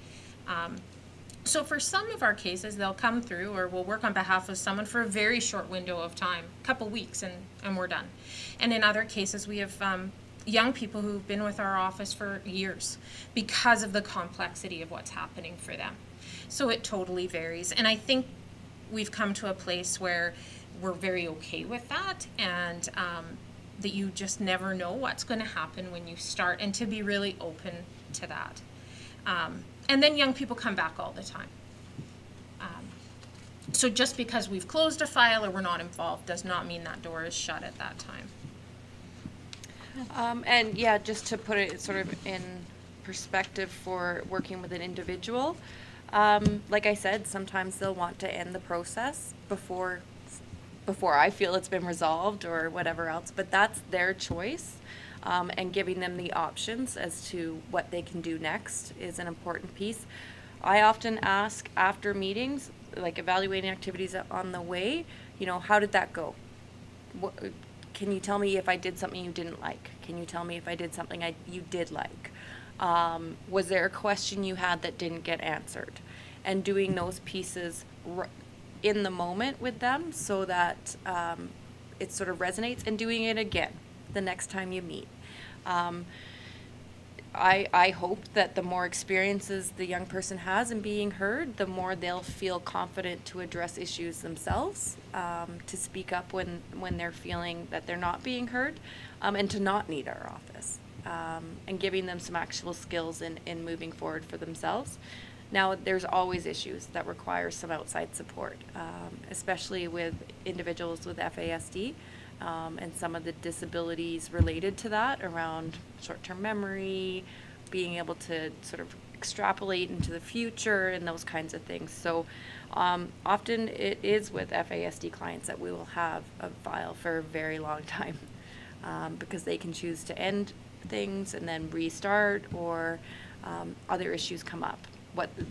So for some of our cases, they'll come through or we'll work on behalf of someone for a very short window of time, a couple weeks, and we're done. And in other cases, we have young people who've been with our office for years because of the complexity of what's happening for them. So it totally varies. And I think we've come to a place where we're very okay with that, and that you just never know what's going to happen when you start, and to be really open to that. And then young people come back all the time. So just because we've closed a file or we're not involved does not mean that door is shut at that time. And yeah, just to put it sort of in perspective for working with an individual, like I said, sometimes they'll want to end the process before I feel it's been resolved or whatever else, but that's their choice. and giving them the options as to what they can do next is an important piece. I often ask after meetings, like evaluating activities on the way, you know, how did that go? Can you tell me if I did something you didn't like? Can you tell me if I did something you did like? Was there a question you had that didn't get answered? And doing those pieces in the moment with them so that it sort of resonates, and doing it again the next time you meet. I hope that the more experiences the young person has in being heard, the more they'll feel confident to address issues themselves, to speak up when they're feeling that they're not being heard, and to not need our office, and giving them some actual skills in moving forward for themselves. Now, there's always issues that require some outside support, especially with individuals with FASD. And some of the disabilities related to that around short-term memory, being able to sort of extrapolate into the future and those kinds of things. So often it is with FASD clients that we will have a file for a very long time, because they can choose to end things and then restart, or other issues come up.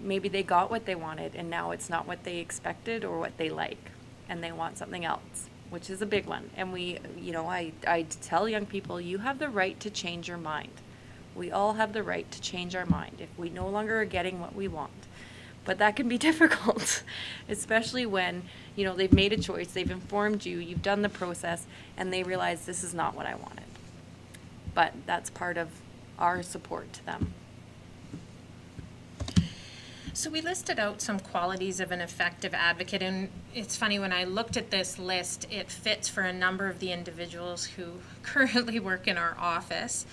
Maybe they got what they wanted and now it's not what they expected or what they like, and they want something else, which is a big one. And I tell young people, you have the right to change your mind. We all have the right to change our mind if we no longer are getting what we want. But that can be difficult, especially when, they've made a choice, they've informed you, you've done the process, and they realize this is not what I wanted. But that's part of our support to them. So we listed out some qualities of an effective advocate, and it's funny, when I looked at this list, it fits for a number of the individuals who currently work in our office.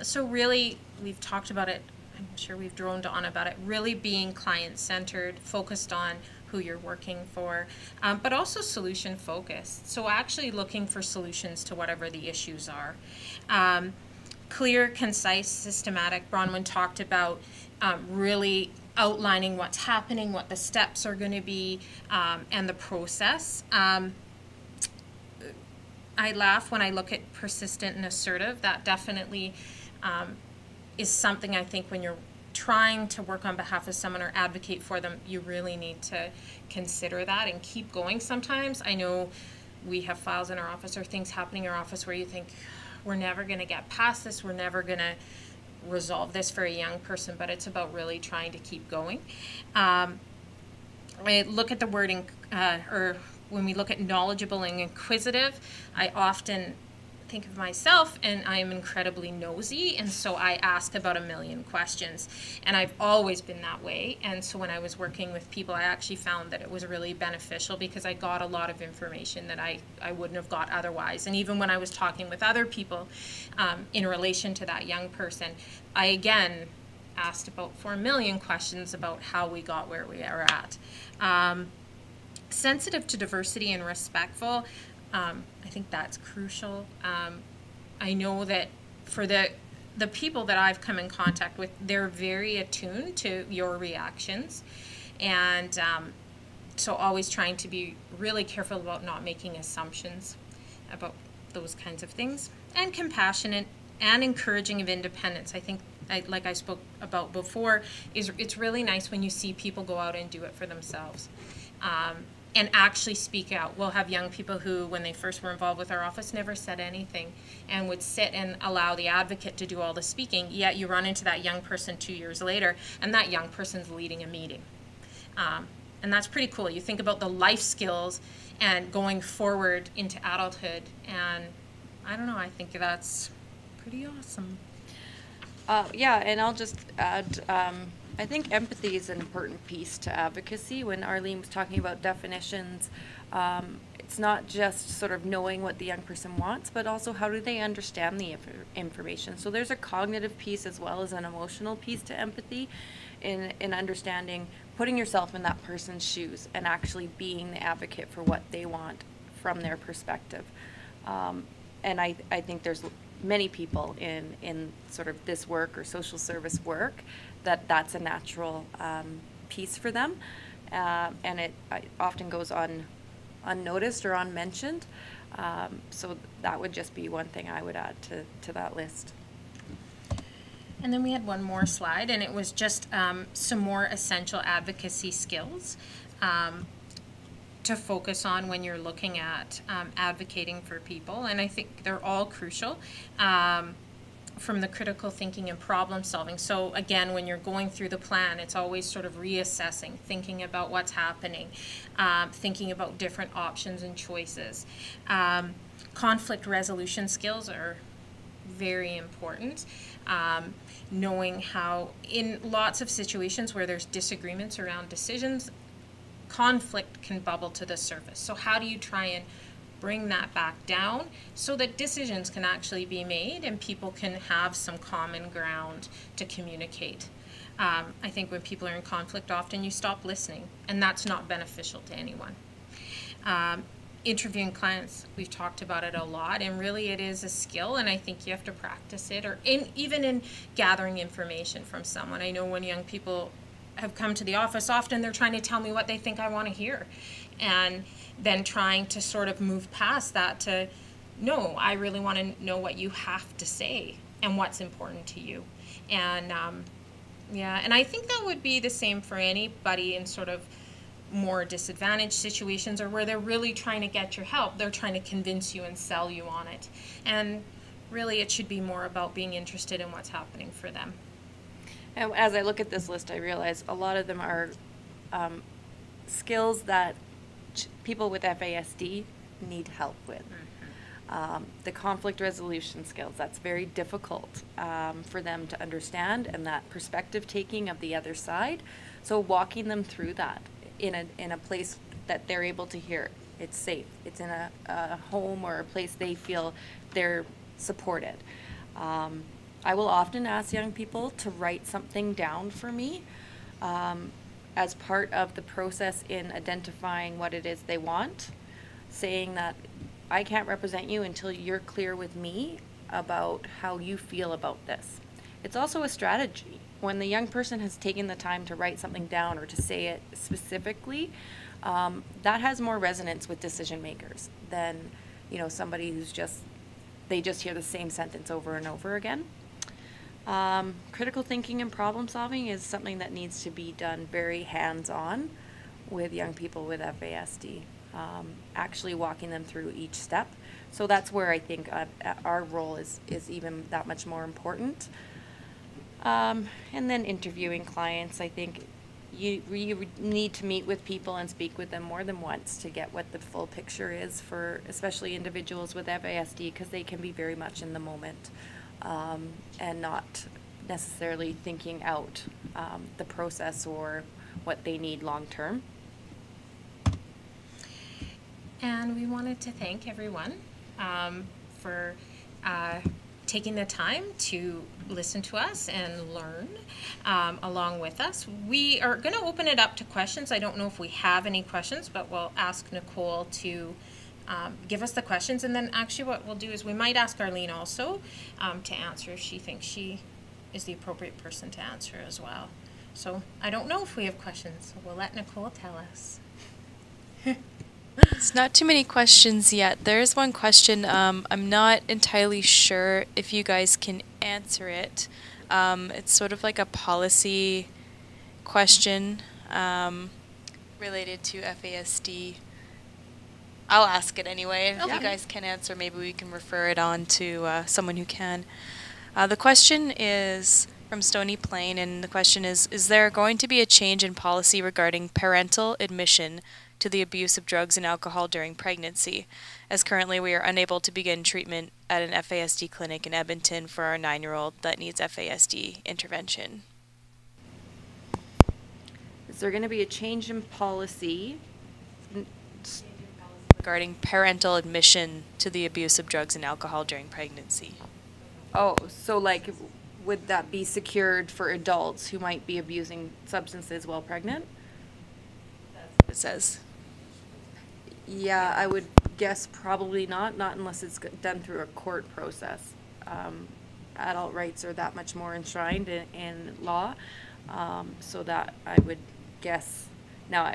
So really, we've talked about it, I'm sure we've droned on about it, really being client-centered, focused on who you're working for, but also solution-focused. So actually looking for solutions to whatever the issues are. Clear, concise, systematic. Bronwyn talked about really outlining what's happening, what the steps are going to be, and the process. I laugh when I look at persistent and assertive. That definitely is something I think when you're trying to work on behalf of someone or advocate for them, you really need to consider that and keep going. Sometimes I know we have files in our office or things happening in our office where you think, we're never going to get past this, we're never going to resolve this for a young person, but it's about really trying to keep going. I look at the wording, or when we look at knowledgeable and inquisitive, I often think of myself, and I am incredibly nosy, and so I ask about 1 million questions, and I've always been that way. And so when I was working with people, I actually found that it was really beneficial because I got a lot of information that I wouldn't have got otherwise. And even when I was talking with other people in relation to that young person, I again asked about 4 million questions about how we got where we are at. Sensitive to diversity and respectful, I think that's crucial. I know that for the people that I've come in contact with, they're very attuned to your reactions, and so always trying to be really careful about not making assumptions about those kinds of things. And compassionate and encouraging of independence. I think, like I spoke about before, it's really nice when you see people go out and do it for themselves. And actually speak out. We'll have young people who, when they first were involved with our office, never said anything and would sit and allow the advocate to do all the speaking, yet you run into that young person 2 years later, and that young person's leading a meeting. And that's pretty cool. You think about the life skills and going forward into adulthood, and I don't know, I think that's pretty awesome. Yeah, and I'll just add, I think empathy is an important piece to advocacy. When Arlene was talking about definitions, it's not just sort of knowing what the young person wants, but also how do they understand the information. So there's a cognitive piece as well as an emotional piece to empathy in understanding, putting yourself in that person's shoes and actually being the advocate for what they want from their perspective. And I think there's many people in sort of this work or social service work that's a natural piece for them, and it often goes unnoticed or unmentioned. So that would just be one thing I would add to that list. And then we had one more slide, and it was just some more essential advocacy skills to focus on when you're looking at advocating for people. And I think they're all crucial, from the critical thinking and problem solving. So again, when you're going through the plan, it's always sort of reassessing, thinking about what's happening, thinking about different options and choices. Conflict resolution skills are very important. Knowing how, in lots of situations where there's disagreements around decisions, conflict can bubble to the surface. So how do you try and bring that back down so that decisions can actually be made and people can have some common ground to communicate? I think when people are in conflict, often you stop listening, and that's not beneficial to anyone. Interviewing clients, we've talked about it a lot, and really it is a skill, and I think you have to practice it, or even in gathering information from someone. I know when young people have come to the office, often they're trying to tell me what they think I want to hear, and then trying to sort of move past that to, no, I really want to know what you have to say and what's important to you. And yeah, and I think that would be the same for anybody in sort of more disadvantaged situations, or where they're really trying to get your help. They're trying to convince you and sell you on it. And really it should be more about being interested in what's happening for them. And as I look at this list, I realize a lot of them are skills that people with FASD need help with. The conflict resolution skills, that's very difficult for them to understand, and that perspective taking of the other side. So walking them through that in a place that they're able to hear, it's safe, it's in a home or a place they feel they're supported. I will often ask young people to write something down for me as part of the process in identifying what it is they want, saying that I can't represent you until you're clear with me about how you feel about this. It's also a strategy. When the young person has taken the time to write something down or to say it specifically, that has more resonance with decision makers than, you know, somebody who's they just hear the same sentence over and over again. Critical thinking and problem solving is something that needs to be done very hands-on with young people with FASD, actually walking them through each step. So that's where I think our role is even that much more important. And then interviewing clients, I think you need to meet with people and speak with them more than once to get what the full picture is for especially individuals with FASD, because they can be very much in the moment and not necessarily thinking out the process or what they need long term. And we wanted to thank everyone for taking the time to listen to us and learn along with us. We are going to open it up to questions. I don't know if we have any questions, but we'll ask Nicole to give us the questions. And then actually what we'll do is we might ask Arlene also to answer if she thinks she is the appropriate person to answer as well. So I don't know if we have questions, so we'll let Nicole tell us. It's not too many questions yet. There's one question. I'm not entirely sure if you guys can answer it. It's sort of like a policy question related to FASD. I'll ask it anyway. If you guys can answer, maybe we can refer it on to someone who can. The question is from Stony Plain, and the question is there going to be a change in policy regarding parental admission to the abuse of drugs and alcohol during pregnancy, as currently we are unable to begin treatment at an FASD clinic in Edmonton for our 9-year-old that needs FASD intervention? Is there going to be a change in policy regarding parental admission to the abuse of drugs and alcohol during pregnancy? Oh, so like, would that be secured for adults who might be abusing substances while pregnant? It says. Yeah, I would guess probably not unless it's done through a court process. Adult rights are that much more enshrined in law, so that I would guess, now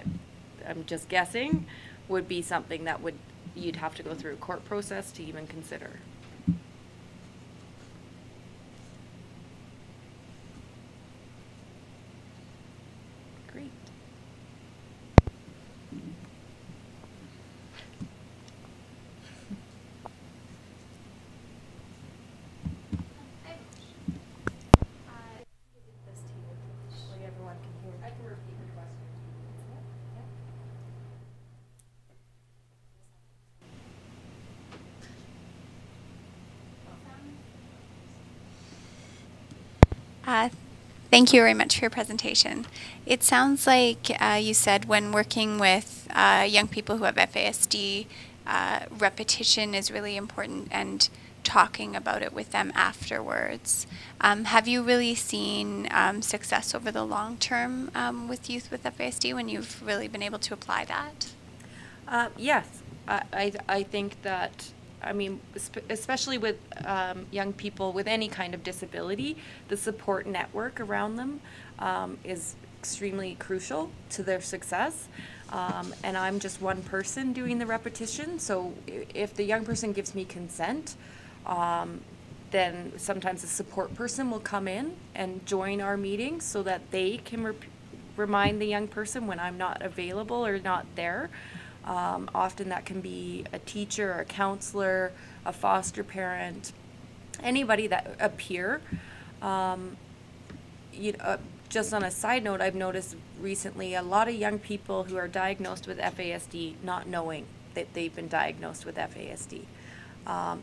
I'm just guessing, would be something that would you'd have to go through a court process to even consider. Great. Thank you very much for your presentation. It sounds like you said when working with young people who have FASD, repetition is really important and talking about it with them afterwards. Have you really seen success over the long term with youth with FASD when you've really been able to apply that? Yes, I think that, I mean, especially with young people with any kind of disability, the support network around them is extremely crucial to their success. And I'm just one person doing the repetition, so if the young person gives me consent, then sometimes a support person will come in and join our meetings so that they can remind the young person when I'm not available or not there. Often that can be a teacher, a counselor, a foster parent, anybody that a peer. Just on a side note, I've noticed recently a lot of young people who are diagnosed with FASD not knowing that they've been diagnosed with FASD.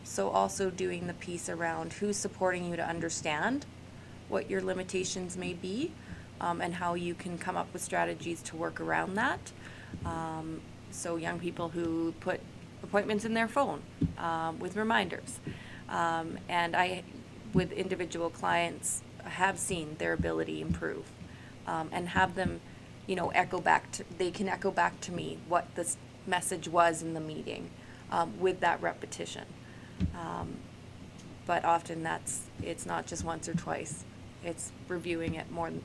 So also doing the piece around who's supporting you to understand what your limitations may be, and how you can come up with strategies to work around that. So young people who put appointments in their phone with reminders. And I, with individual clients, have seen their ability improve and have them, echo back to, they can echo back to me what this message was in the meeting with that repetition. But often it's not just once or twice. It's reviewing it more than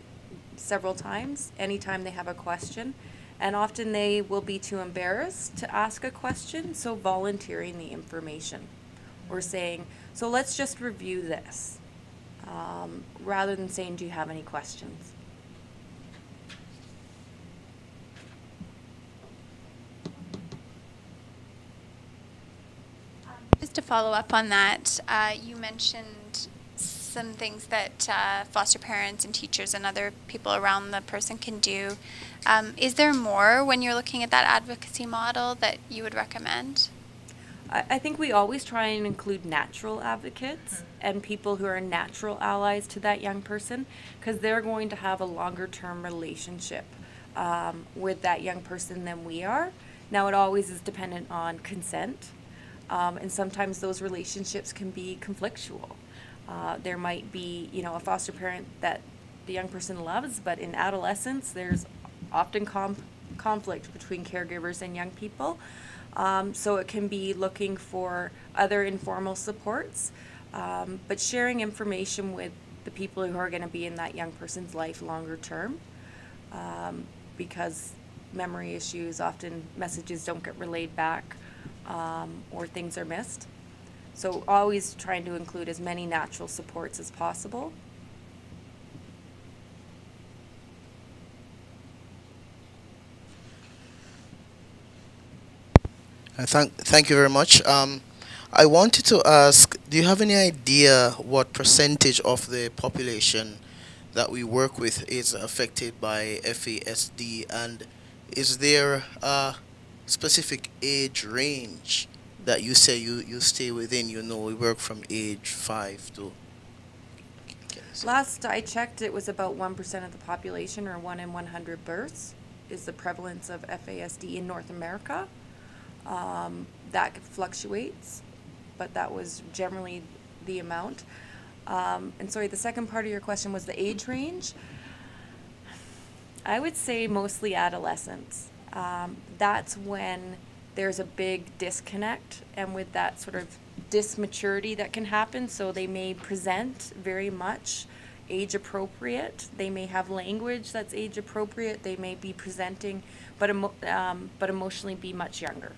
several times, anytime they have a question. And often they will be too embarrassed to ask a question, so volunteering the information or saying, so let's just review this, rather than saying, do you have any questions? Just to follow up on that, you mentioned some things that foster parents and teachers and other people around the person can do. Is there more when you're looking at that advocacy model that you would recommend? I think we always try and include natural advocates and people who are natural allies to that young person, because they're going to have a longer term relationship with that young person than we are. Now, it always is dependent on consent, and sometimes those relationships can be conflictual. There might be, a foster parent that the young person loves, but in adolescence, there's often conflict between caregivers and young people. So it can be looking for other informal supports, but sharing information with the people who are going to be in that young person's life longer term, because memory issues, often messages don't get relayed back, or things are missed. So always trying to include as many natural supports as possible. Thank you very much. I wanted to ask, do you have any idea what percentage of the population that we work with is affected by FASD, and is there a specific age range that you say you stay within? We work from age 5 to... Last I checked, it was about 1% of the population, or 1 in 100 births, is the prevalence of FASD in North America. That fluctuates, but that was generally the amount. And sorry, the second part of your question was the age range. I would say mostly adolescents. That's when there's a big disconnect, and with that sort of dysmaturity that can happen, so they may present very much age appropriate. They may have language that's age appropriate. They may be presenting, but emotionally be much younger.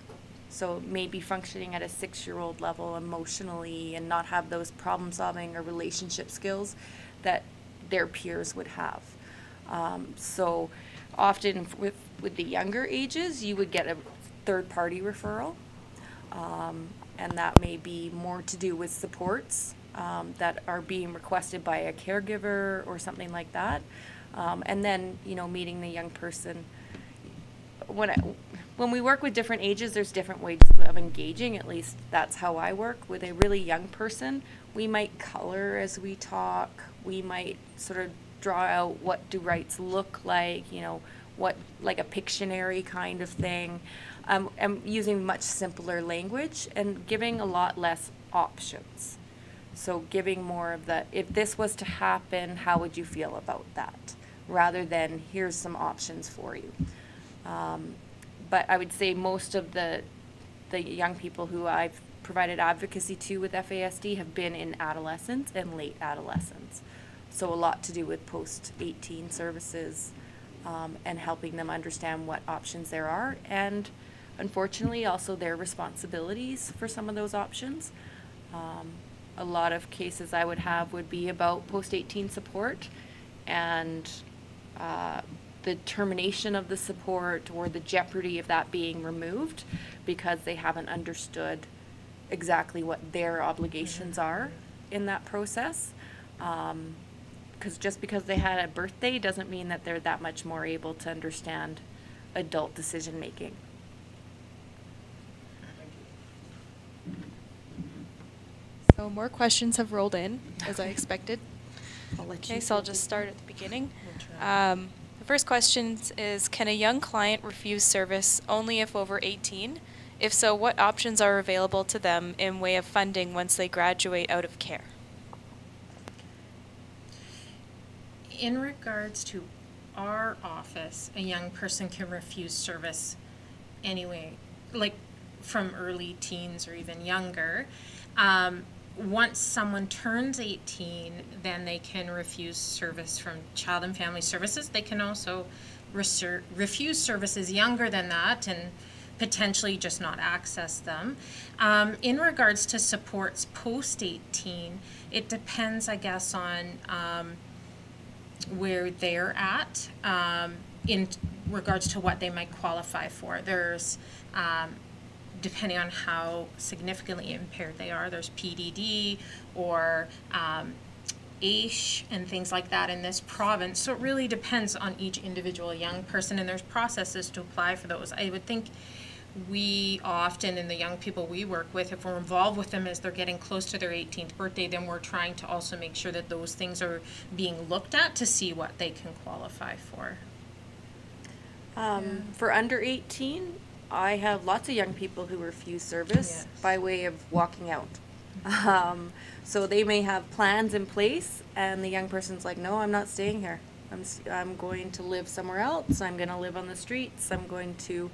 So maybe functioning at a 6-year-old level emotionally and not have those problem solving or relationship skills that their peers would have. So often with the younger ages, you would get a third-party referral, and that may be more to do with supports that are being requested by a caregiver or something like that. And then, you know, meeting the young person. When we work with different ages, there's different ways of engaging. At least that's how I work. With a really young person, we might color as we talk. We might sort of draw out what do rights look like, you know, what, like a Pictionary kind of thing. I'm using much simpler language and giving a lot less options. So giving more of the, if this was to happen, how would you feel about that? Rather than, here's some options for you. But I would say most of the young people who I've provided advocacy to with FASD have been in adolescence and late adolescence. So a lot to do with post-18 services and helping them understand what options there are, and unfortunately also their responsibilities for some of those options. A lot of cases I would have would be about post-18 support and the termination of the support or the jeopardy of that being removed because they haven't understood exactly what their obligations are in that process. Because just because they had a birthday doesn't mean that they're that much more able to understand adult decision making. So more questions have rolled in, as I expected. Okay, so I'll just start at the beginning. The first question is, can a young client refuse service only if over 18? If so, what options are available to them in way of funding once they graduate out of care? In regards to our office, a young person can refuse service anyway, like from early teens or even younger. Once someone turns 18, then they can refuse service from Child and Family Services. They can also refuse services younger than that and potentially just not access them. In regards to supports post-18, it depends, I guess, on where they're at in regards to what they might qualify for. There's depending on how significantly impaired they are, there's PDD or AISH and things like that in this province. So it really depends on each individual young person, and there's processes to apply for those. I would think we often, in the young people we work with, if we're involved with them as they're getting close to their 18th birthday, then we're trying to also make sure that those things are being looked at to see what they can qualify for. For under 18, I have lots of young people who refuse service by way of walking out. So they may have plans in place, and the young person's like, no, I'm not staying here. I'm going to live somewhere else. I'm going to live on the streets. I'm going to,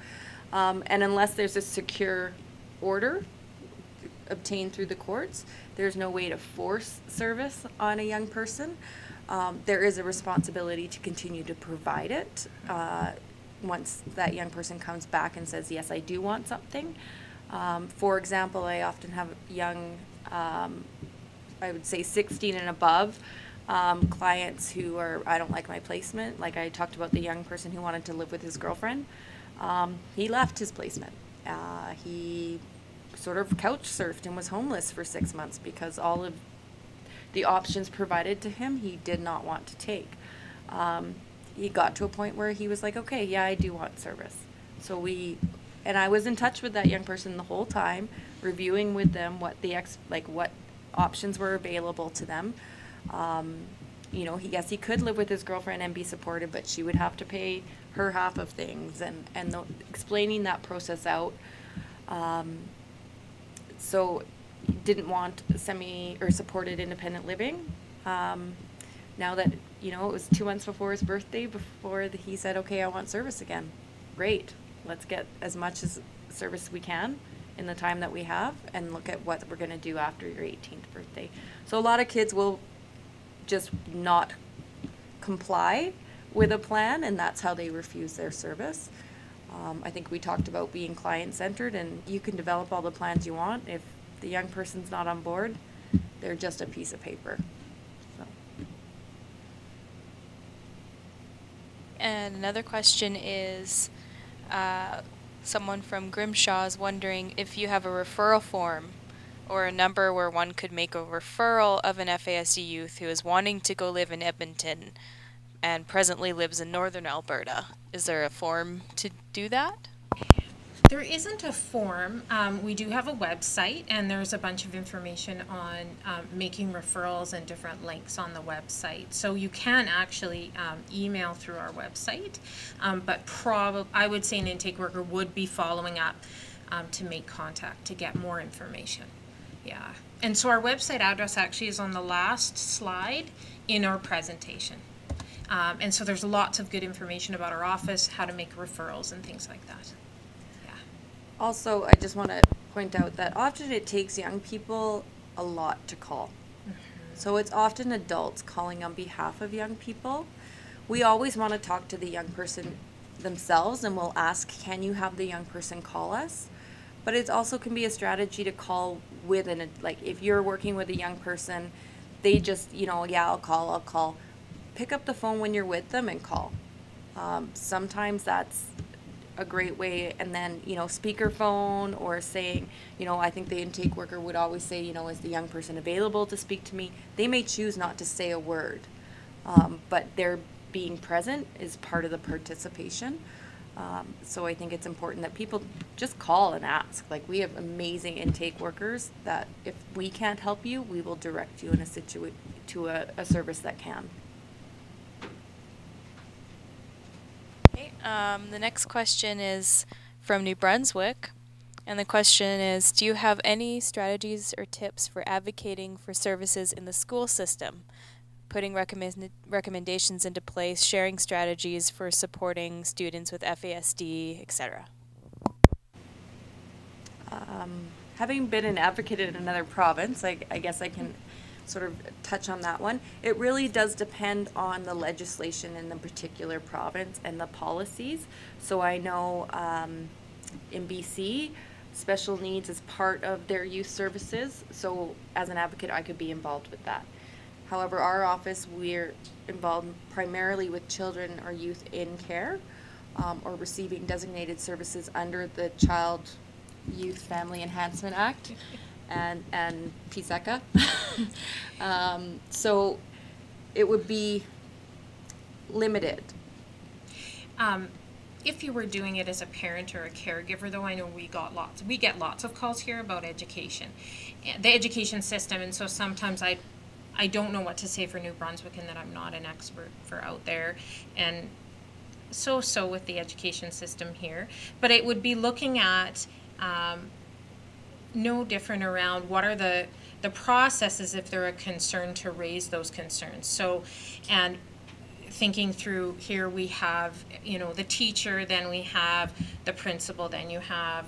and unless there's a secure order obtained through the courts, there's no way to force service on a young person. There is a responsibility to continue to provide it once that young person comes back and says, yes, I do want something. For example, I often have young, I would say 16 and above, clients who are, I don't like my placement. Like I talked about the young person who wanted to live with his girlfriend. He left his placement. He sort of couch surfed and was homeless for 6 months because all of the options provided to him he did not want to take. He got to a point where he was like, okay, yeah, I do want service. So and I was in touch with that young person the whole time, reviewing with them what what options were available to them. You know, yes, he could live with his girlfriend and be supported, but she would have to pay her half of things, and explaining that process out. So didn't want semi or supported independent living. Now that, you know, it was 2 months before his birthday, he said, okay, I want service again. Great. Let's get as much as service we can in the time that we have and look at what we're going to do after your 18th birthday. So a lot of kids will just not comply with a plan, and that's how they refuse their service. I think we talked about being client-centered, and you can develop all the plans you want. If the young person's not on board, they're just a piece of paper. So. And another question is, someone from Grimshaw is wondering if you have a referral form or a number where one could make a referral of an FASD youth who is wanting to go live in Edmonton and presently lives in northern Alberta. Is there a form to do that? There isn't a form. We do have a website, and there's a bunch of information on making referrals and different links on the website. So you can actually email through our website, but I would say an intake worker would be following up to make contact to get more information. Yeah. And so our website address actually is on the last slide in our presentation. And so there's lots of good information about our office, how to make referrals and things like that. Yeah. Also, I just want to point out that often it takes young people a lot to call. Mm-hmm. So it's often adults calling on behalf of young people. We always want to talk to the young person themselves, and we'll ask, can you have the young person call us? But it also can be a strategy to call with like if you're working with a young person, they just, yeah, I'll call. Pick up the phone when you're with them and call. Sometimes that's a great way, and then, speakerphone or saying, I think the intake worker would always say, is the young person available to speak to me? They may choose not to say a word, but their being present is part of the participation. So I think it's important that people just call and ask. Like, we have amazing intake workers that if we can't help you, we will direct you in to a service that can. Okay, the next question is from New Brunswick, and the question is, do you have any strategies or tips for advocating for services in the school system? Putting recommendations into place, sharing strategies for supporting students with FASD, etc. Having been an advocate in another province, I guess I can sort of touch on that one. It really does depend on the legislation in the particular province and the policies. So I know in BC, special needs is part of their youth services. So as an advocate, I could be involved with that. However, our office, we're involved primarily with children or youth in care or receiving designated services under the Child Youth Family Enhancement Act and PSECA. So it would be limited. If you were doing it as a parent or a caregiver, though, I know we get lots of calls here about education, the education system, and so sometimes I don't know what to say for New Brunswick, and that I'm not an expert for out there, and so with the education system here. But it would be looking at no different around what are the processes if they're a concern to raise those concerns. So, and thinking through, here we have, the teacher, then we have the principal, then you have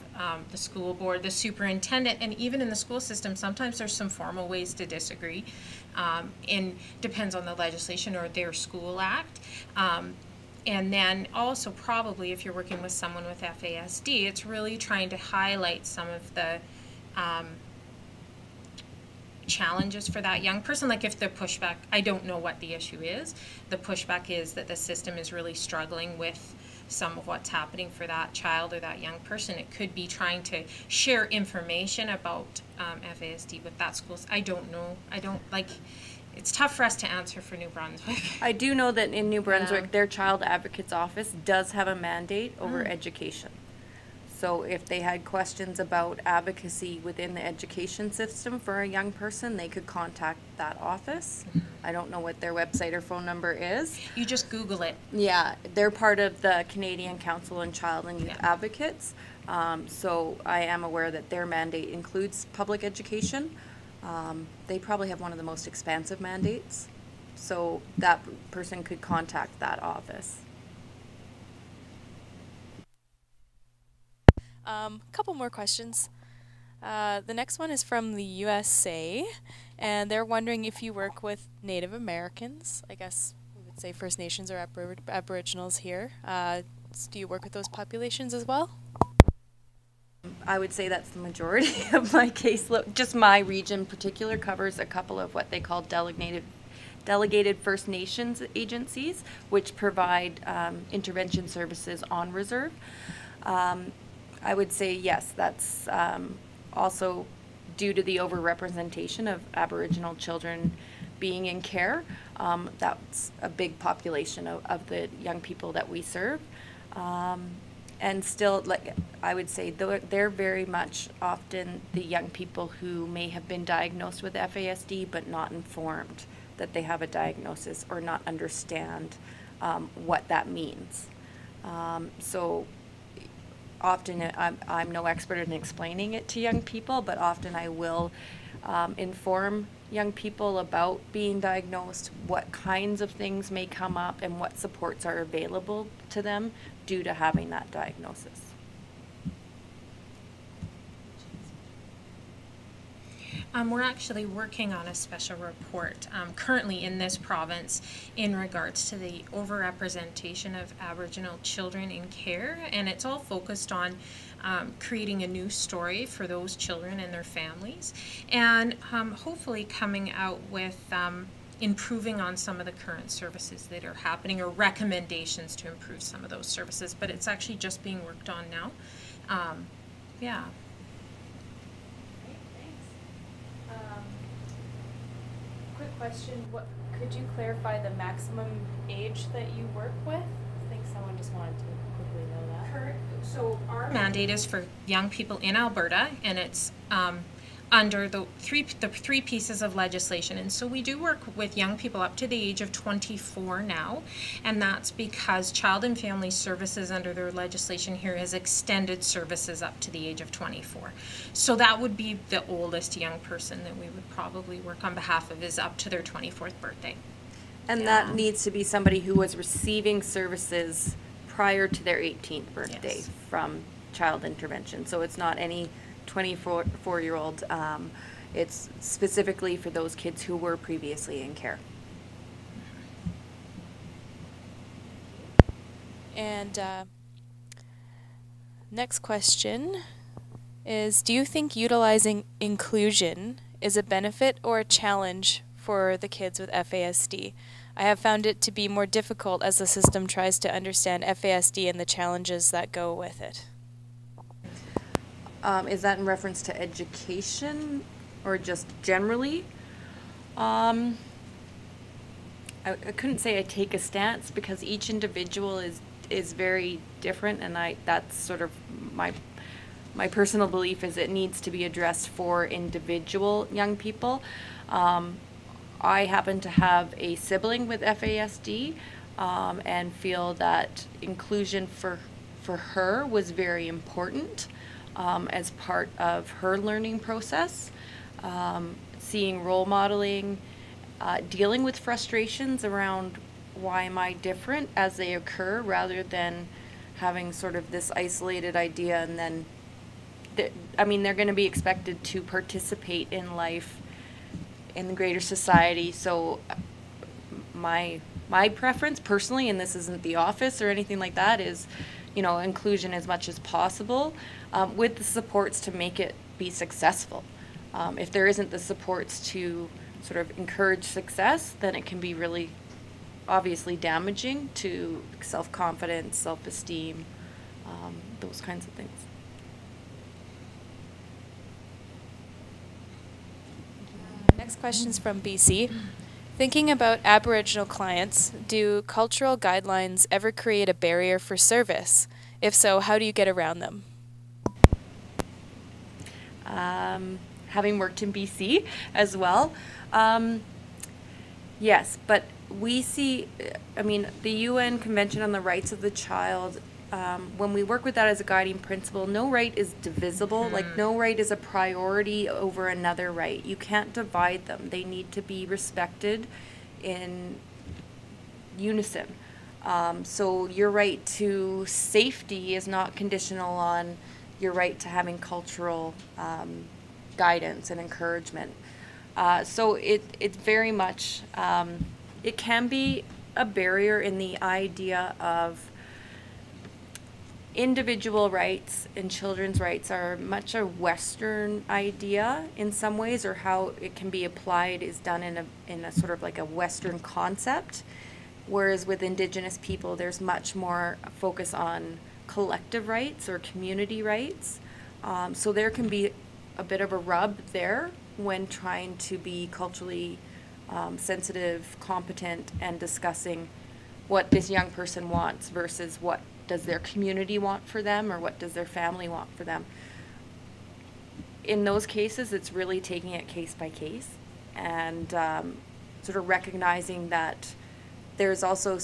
the school board, the superintendent, and even in the school system, sometimes there's some formal ways to disagree. And depends on the legislation or their school act. And then also probably if you're working with someone with FASD, it's really trying to highlight some of the challenges for that young person. Like if the pushback, I don't know what the issue is, the pushback is that the system is really struggling with some of what's happening for that child or that young person. It could be trying to share information about FASD with that school. I don't know. It's tough for us to answer for New Brunswick. I do know that in New Brunswick, their child advocate's office does have a mandate over education. So if they had questions about advocacy within the education system for a young person, they could contact that office. I don't know what their website or phone number is. You just Google it. Yeah, they're part of the Canadian Council on Child and Youth Advocates. So I am aware that their mandate includes public education. They probably have one of the most expansive mandates. So that person could contact that office. Couple more questions. The next one is from the USA, and they're wondering if you work with Native Americans, I guess we would say First Nations or Aboriginals here. Do you work with those populations as well? I would say that's the majority of my caseload. Just my region in particular covers a couple of what they call delegated First Nations agencies, which provide intervention services on reserve. I would say yes, that's also due to the overrepresentation of Aboriginal children being in care. That's a big population of the young people that we serve. And still, like I would say, they're very much often the young people who may have been diagnosed with FASD but not informed that they have a diagnosis or not understand what that means. So often I'm no expert in explaining it to young people, but often I will inform young people about being diagnosed, what kinds of things may come up, and what supports are available to them due to having that diagnosis. We're actually working on a special report currently in this province in regards to the overrepresentation of Aboriginal children in care, and it's all focused on creating a new story for those children and their families, and hopefully coming out with improving on some of the current services that are happening, or recommendations to improve some of those services, but it's actually just being worked on now. Yeah. Quick question, could you clarify the maximum age that you work with? I think someone just wanted to quickly know that. So our mandate is for young people in Alberta, and it's under the three pieces of legislation. And so we do work with young people up to the age of 24 now, and that's because Child and Family Services under their legislation here has extended services up to the age of 24. So that would be the oldest young person that we would probably work on behalf of, is up to their 24th birthday. And that needs to be somebody who was receiving services prior to their 18th birthday from child intervention. So it's not any 24-year-old. It's specifically for those kids who were previously in care. And next question is, do you think utilizing inclusion is a benefit or a challenge for the kids with FASD? I have found it to be more difficult as the system tries to understand FASD and the challenges that go with it. Is that in reference to education or just generally? I couldn't say I take a stance, because each individual is very different, and that's sort of my personal belief is it needs to be addressed for individual young people. I happen to have a sibling with FASD and feel that inclusion for her was very important. As part of her learning process, seeing role modeling, dealing with frustrations around why am I different as they occur, rather than having sort of this isolated idea, and then, they're going to be expected to participate in life in the greater society. So my preference personally, and this isn't the office or anything like that, is inclusion as much as possible, with the supports to make it be successful. If there isn't the supports to sort of encourage success, then it can be really obviously damaging to self-confidence, self-esteem, those kinds of things. Next question is from BC. Thinking about Aboriginal clients, do cultural guidelines ever create a barrier for service? If so, how do you get around them? Having worked in BC as well, yes, but we see, the UN Convention on the Rights of the Child, when we work with that as a guiding principle, no right is divisible. Like, no right is a priority over another right. You can't divide them. They need to be respected in unison. So your right to safety is not conditional on your right to having cultural guidance and encouragement. So it's very much, it can be a barrier in the idea of individual rights and children's rights are much a Western idea in some ways, or how it can be applied is done in a sort of like a Western concept, whereas with Indigenous people there's much more focus on collective rights or community rights. So there can be a bit of a rub there when trying to be culturally sensitive, competent, and discussing what this young person wants versus what does their community want for them, or what does their family want for them. In those cases, it's really taking it case by case and sort of recognizing that there's also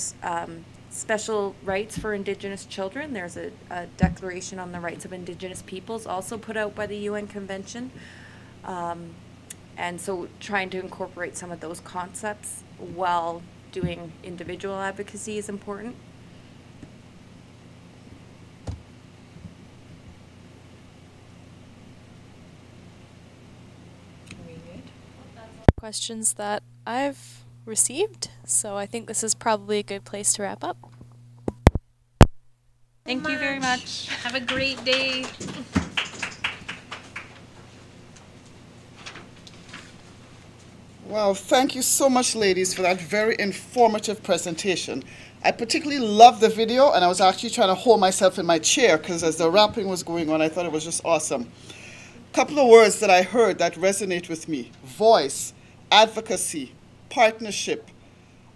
special rights for Indigenous children. There's a Declaration on the Rights of Indigenous Peoples also put out by the UN Convention. And so trying to incorporate some of those concepts while doing individual advocacy is important. Questions that I've received, so I think this is probably a good place to wrap up. Thank you very much. Have a great day. Wow, thank you so much, ladies, for that very informative presentation. I particularly loved the video, and I was actually trying to hold myself in my chair because as the rapping was going on, I thought it was just awesome. Couple of words that I heard that resonate with me: voice, advocacy, partnership,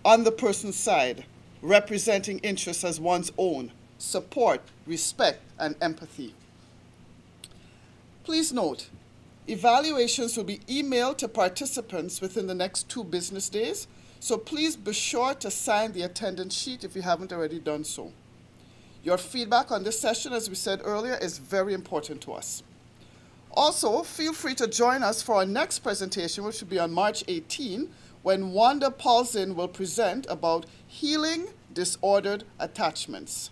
on the person's side, representing interests as one's own, support, respect, and empathy. Please note, evaluations will be emailed to participants within the next 2 business days, so please be sure to sign the attendance sheet if you haven't already done so. Your feedback on this session, as we said earlier, is very important to us. Also, feel free to join us for our next presentation, which will be on March 18, when Wanda Paulson will present about healing disordered attachments.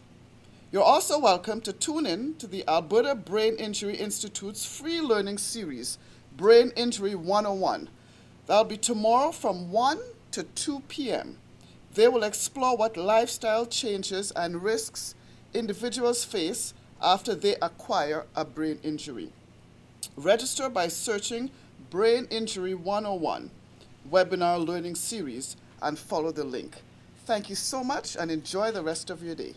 You're also welcome to tune in to the Alberta Brain Injury Institute's free learning series, Brain Injury 101. That'll be tomorrow from 1 to 2 p.m. They will explore what lifestyle changes and risks individuals face after they acquire a brain injury. Register by searching Brain Injury 101 webinar learning series and follow the link. Thank you so much and enjoy the rest of your day.